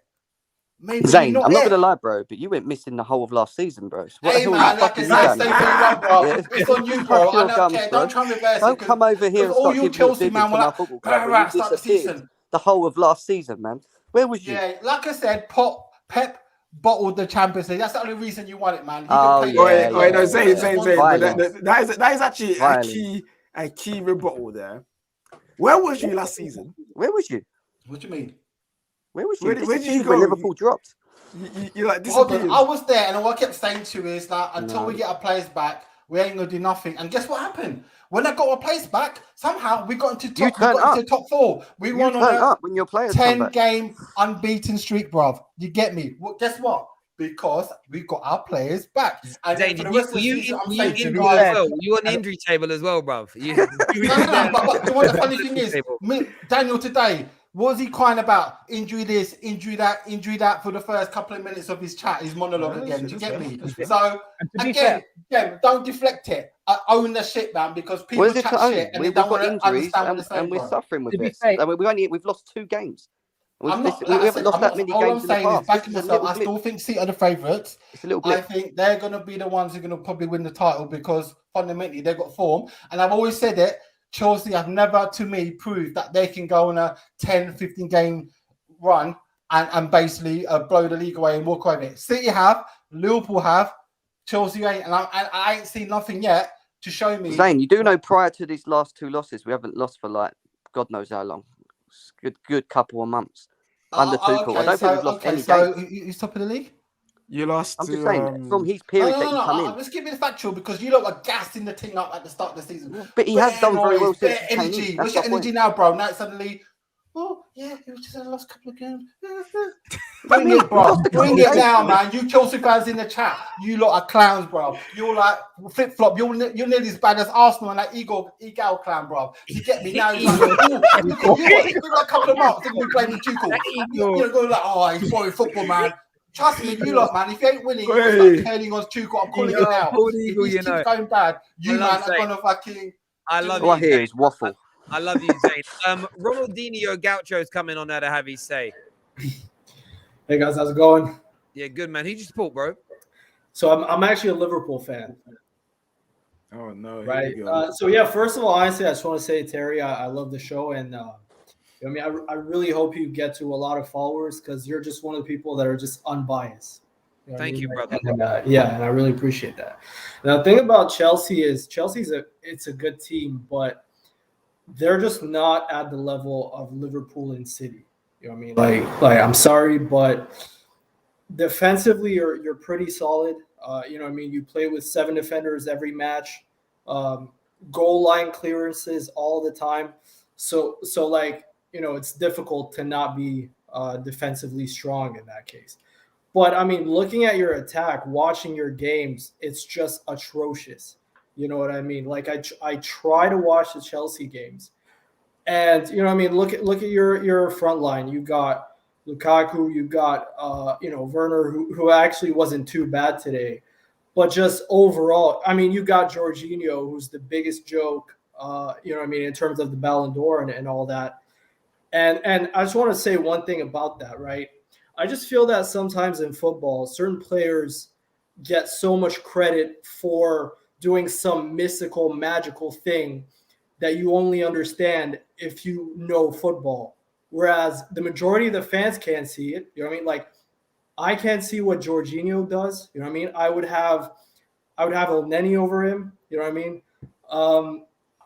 maybe Zane, not I'm not it. gonna lie, bro, but you went missing the whole of last season, bro. So what Hey the hell man, like I said, say what you want, bro. Yeah. It's on you, bro. I don't care. Don't try and reverse Don't it. come over here and all start you giving Chelsea your man to were my like, football club when you start the disappeared season. the whole of last season, man. Where was you? Yeah, like I said, Pep bottled the Champions League. That's the only reason you won it, man. You Oh can yeah, Wait, no, Zane. Violence. That is actually Violence. a key rebuttal there. Where was you last season? Where was you? What do you mean? Where was you? Where did you go? When Liverpool dropped. You like Hold disappeared. on, I was there, and what I kept saying to you is that until we get our players back, we ain't gonna do nothing. And guess what happened? When I got our players back, somehow we got into top 4. We won on a when your players 10-game unbeaten streak, bruv. You get me? Well, guess what? Because we got our players back. And Zane, for the rest of the season, I'm saying to you injury guys, as well? You on the injury table as well, bruv. No, but you know what the funny thing is? Daniel today, what was he crying about? Injury this, injury that for the first couple of minutes of his chat, his monologue again. Do you get me? So, again, don't deflect it. Own the shit, man, because people chat shit and they don't want to understand what they're saying. And we're suffering with this. Say, we've lost 2 games. We haven't lost that many all games I'm in the saying is past. backing myself. I still think City are the favourites. It's a little blip. I think they're going to be the ones who are going to probably win the title because fundamentally they've got form. And I've always said it, Chelsea have never, to me, proved that they can go on a 10, 15 game run and basically blow the league away and walk away with it. City have, Liverpool have, Chelsea ain't. And I ain't seen nothing yet to show me. Zane, you do know prior to these last 2 losses, we haven't lost for like God knows how long. Good couple of months. Under Tuchel. I don't think we've lost any games. So who's top of the league? You lost. I'm just saying, from his period that he come in. Let's keep it factual because you lot were gassing the thing up at the start of the season. But he has done very well since he came energy. in. What's your energy now, bro? Now suddenly, oh yeah, it was just a last couple of games. Bring it, bro. Bring it now, man. You Chelsea fans in the chat, you lot are clowns, bro. You're like flip flop. You're nearly as bad as Arsenal and that Eagle clown, bro. You get me now? You're like, look at you got a couple of months. Then we playing with Tuchel. You're going like, oh, he's boring football, man. Trust me, you lot, man. If you ain't winning, you're turning on Tuchel. I'm calling it now. If this keeps going bad, you man are gonna fucking. I love you. All I hear is waffle. I love you, Zane. Ronaldinho Gaucho's coming on there to have his say. Hey guys, how's it going? Yeah, good man. Who you support, bro? So I'm actually a Liverpool fan. Oh no! Right. So yeah, first of all, honestly, I just want to say, Terry, I love the show, and I mean, I really hope you get to a lot of followers because you're just one of the people that are just unbiased. You know Thank you, brother. And, and I really appreciate that. Now, the thing about Chelsea is it's a good team, but they're just not at the level of Liverpool and City. You know what I mean? Like I'm sorry, but defensively, you're pretty solid. You know what I mean? You play with 7 defenders every match, goal line clearances all the time. So like, you know, it's difficult to not be defensively strong in that case. But I mean, looking at your attack, watching your games, it's just atrocious. You know what I mean? Like I try to watch the Chelsea games, and you know what I mean. Look at your front line. You got Lukaku. You got Werner, who actually wasn't too bad today, but just overall, I mean, you got Jorginho, who's the biggest joke. You know what I mean, in terms of the Ballon d'Or and all that. And I just want to say one thing about that, right? I just feel that sometimes in football, certain players get so much credit for doing some mystical, magical thing that you only understand if you know football. Whereas the majority of the fans can't see it. You know what I mean? Like, I can't see what Jorginho does. You know what I mean? I would have El Neni over him. You know what I mean?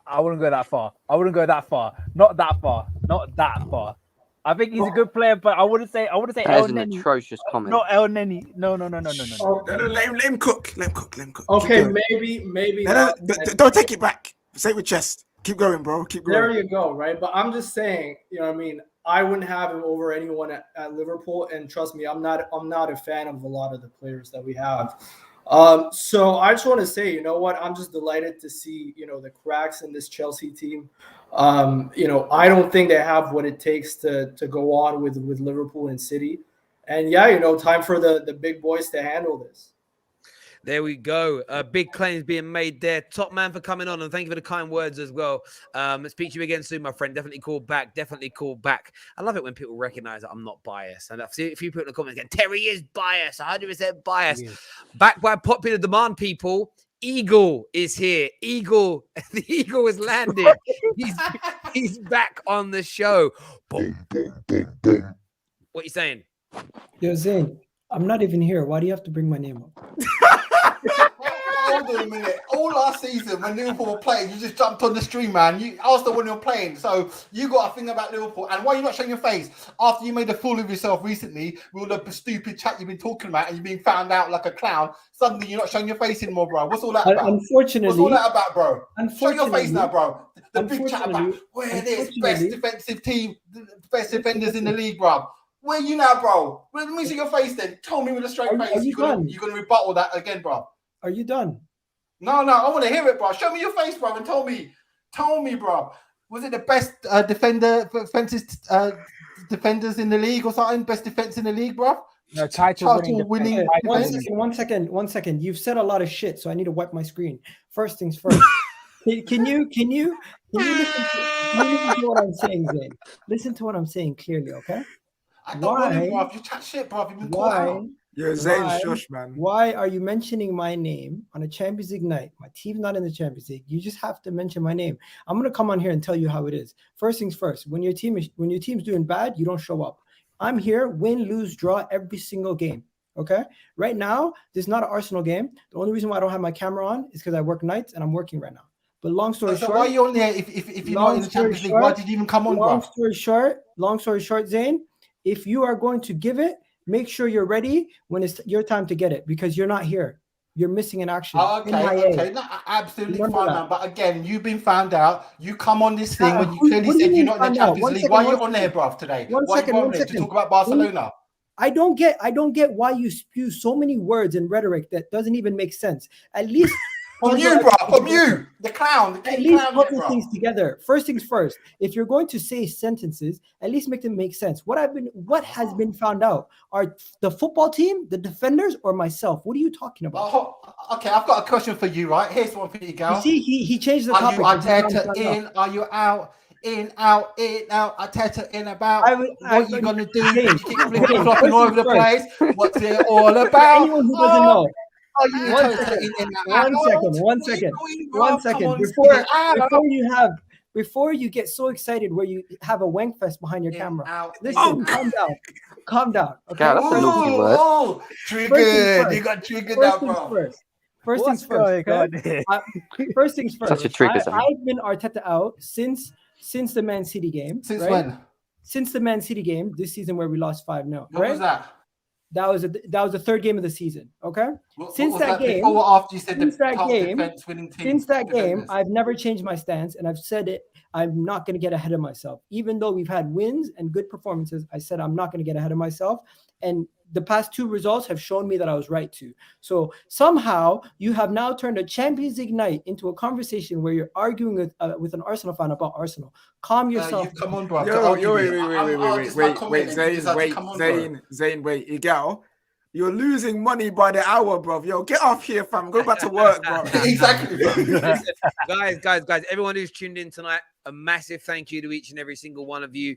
I wouldn't go that far. Not that far. I think he's a good player, but I wouldn't say That El is an Neni. atrocious comment. Not El Neni. No. Let him cook. Okay, maybe. Don't take it back. Say it with chest. Keep going, bro. Keep going. There you go, right? But I'm just saying, you know what I mean? I wouldn't have him over anyone at Liverpool, and trust me, I'm not a fan of a lot of the players that we have. So I just want to say, you know what? I'm just delighted to see, the cracks in this Chelsea team. I don't think they have what it takes to go on with Liverpool and City. And yeah, time for the big boys to handle this. There we go. Big claims being made there. Top man for coming on, and thank you for the kind words as well. Speak to you again soon, my friend. Definitely call back. I love it when people recognize that I'm not biased. And I've seen a few people in the comments going, Terry is biased, 100% biased. Yeah. Backed by popular demand, people. Eagle is here. The Eagle has landed. He's back on the show. Boom, boom, boom, boom. What are you saying? Yo, Zane, I'm not even here. Why do you have to bring my name up? Hold on a minute. All last season, when Liverpool were playing, you just jumped on the stream, man. You asked them when they were playing. So you got a thing about Liverpool. And why are you not showing your face? After you made a fool of yourself recently, with all the stupid chat you've been talking about, and you've been found out like a clown, suddenly you're not showing your face anymore, bro. What's all that about? Unfortunately. What's all that about, bro? Show your face now, bro. The big chat about where it is, best defensive team, best defenders in the league, bro. Where are you now, bro? Let me see your face then. Tell me with a straight face. You're going to rebuttal that again, bro. Are you done? No, I want to hear it, bro. Show me your face, bro, and tell me, bro. Was it the best defenders in the league or something? Best defense in the league, bro? No, title winning. One second. You've said a lot of shit, so I need to wipe my screen. First things first. Can you listen to what I'm saying, Zane? Listen to what I'm saying clearly, okay? I don't want it, bro. You chat shit, bro. You've been caught out. You're Zane shush, man. Why are you mentioning my name on a Champions League night? My team's not in the Champions League. You just have to mention my name. I'm gonna come on here and tell you how it is. First things first. When your team's doing bad, you don't show up. I'm here, win, lose, draw every single game. Okay. Right now, this is not an Arsenal game. The only reason why I don't have my camera on is because I work nights and I'm working right now. But long story short, why are you on there if you're not in the Champions League? Why did you even come on, bro? Long story short, Zane. If you are going to give it, make sure you're ready when it's your time to get it, because you're not here. You're missing an action. Okay. No, absolutely fine, man. But again, you've been found out. You come on this thing when you clearly said you're not in the Champions League. Why are you on there, bruv, today? Why are you on there to talk about Barcelona? I don't get why you spew so many words and rhetoric that doesn't even make sense. At least from you, bro. From you, the clown. At least put these things together. First things first. If you're going to say sentences, at least make them make sense. What has been found out are the football team, the defenders, or myself? What are you talking about? Okay, I've got a question for you. Right, here's one for you, Gal. You see, he changed the topic. Are you Arteta in? Are you out? In, out, Arteta in, about. What are you going to do? You keep flipping all over the place. What's it all about? Anyone who doesn't know. One second. Before you get so excited where you have a wank fest behind your camera. Listen, calm down. Okay. God, that's a naughty word. Triggered. You got triggered now, bro. First things first. Such a trigger. I've been Arteta out since the Man City game. Since when? Since the Man City game this season where we lost 5-0. What was that? That was the third game of the season. Okay. Since that game, before or after you said since that game, I've never changed my stance, and I've said it. I'm not going to get ahead of myself, even though we've had wins and good performances. I said I'm not going to get ahead of myself, and the past 2 results have shown me that I was right too. So somehow you have now turned a Champions League night into a conversation where you're arguing with an Arsenal fan about Arsenal. Calm yourself. You've come on, bro. Zane, wait, Igal, you're losing money by the hour, bro. Yo, get off here, fam. Go back to work, bro. Exactly, bro. guys, everyone who's tuned in tonight, a massive thank you to each and every single one of you.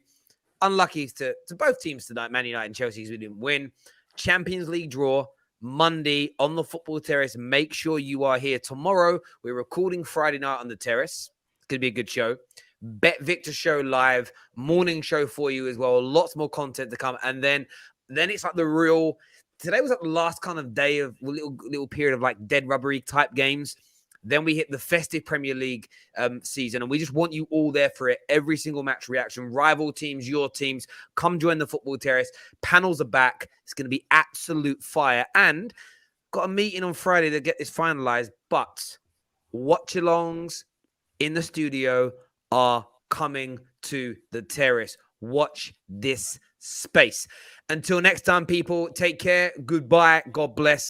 Unlucky to both teams tonight, Man United and Chelsea, because we didn't win. Champions League draw Monday on the Football Terrace. Make sure you are here tomorrow. We're recording Friday night on the Terrace. It's going to be a good show. Bet Victor show live, morning show for you as well. Lots more content to come. And then it's like the real... Today was like the last kind of day of little period of like dead rubbery type games. Then we hit the festive Premier League season, and we just want you all there for it. Every single match reaction, rival teams, your teams. Come join the Football Terrace. Panels are back. It's going to be absolute fire. And got a meeting on Friday to get this finalized. But watch-alongs in the studio are coming to the Terrace. Watch this space. Until next time, people, take care. Goodbye. God bless.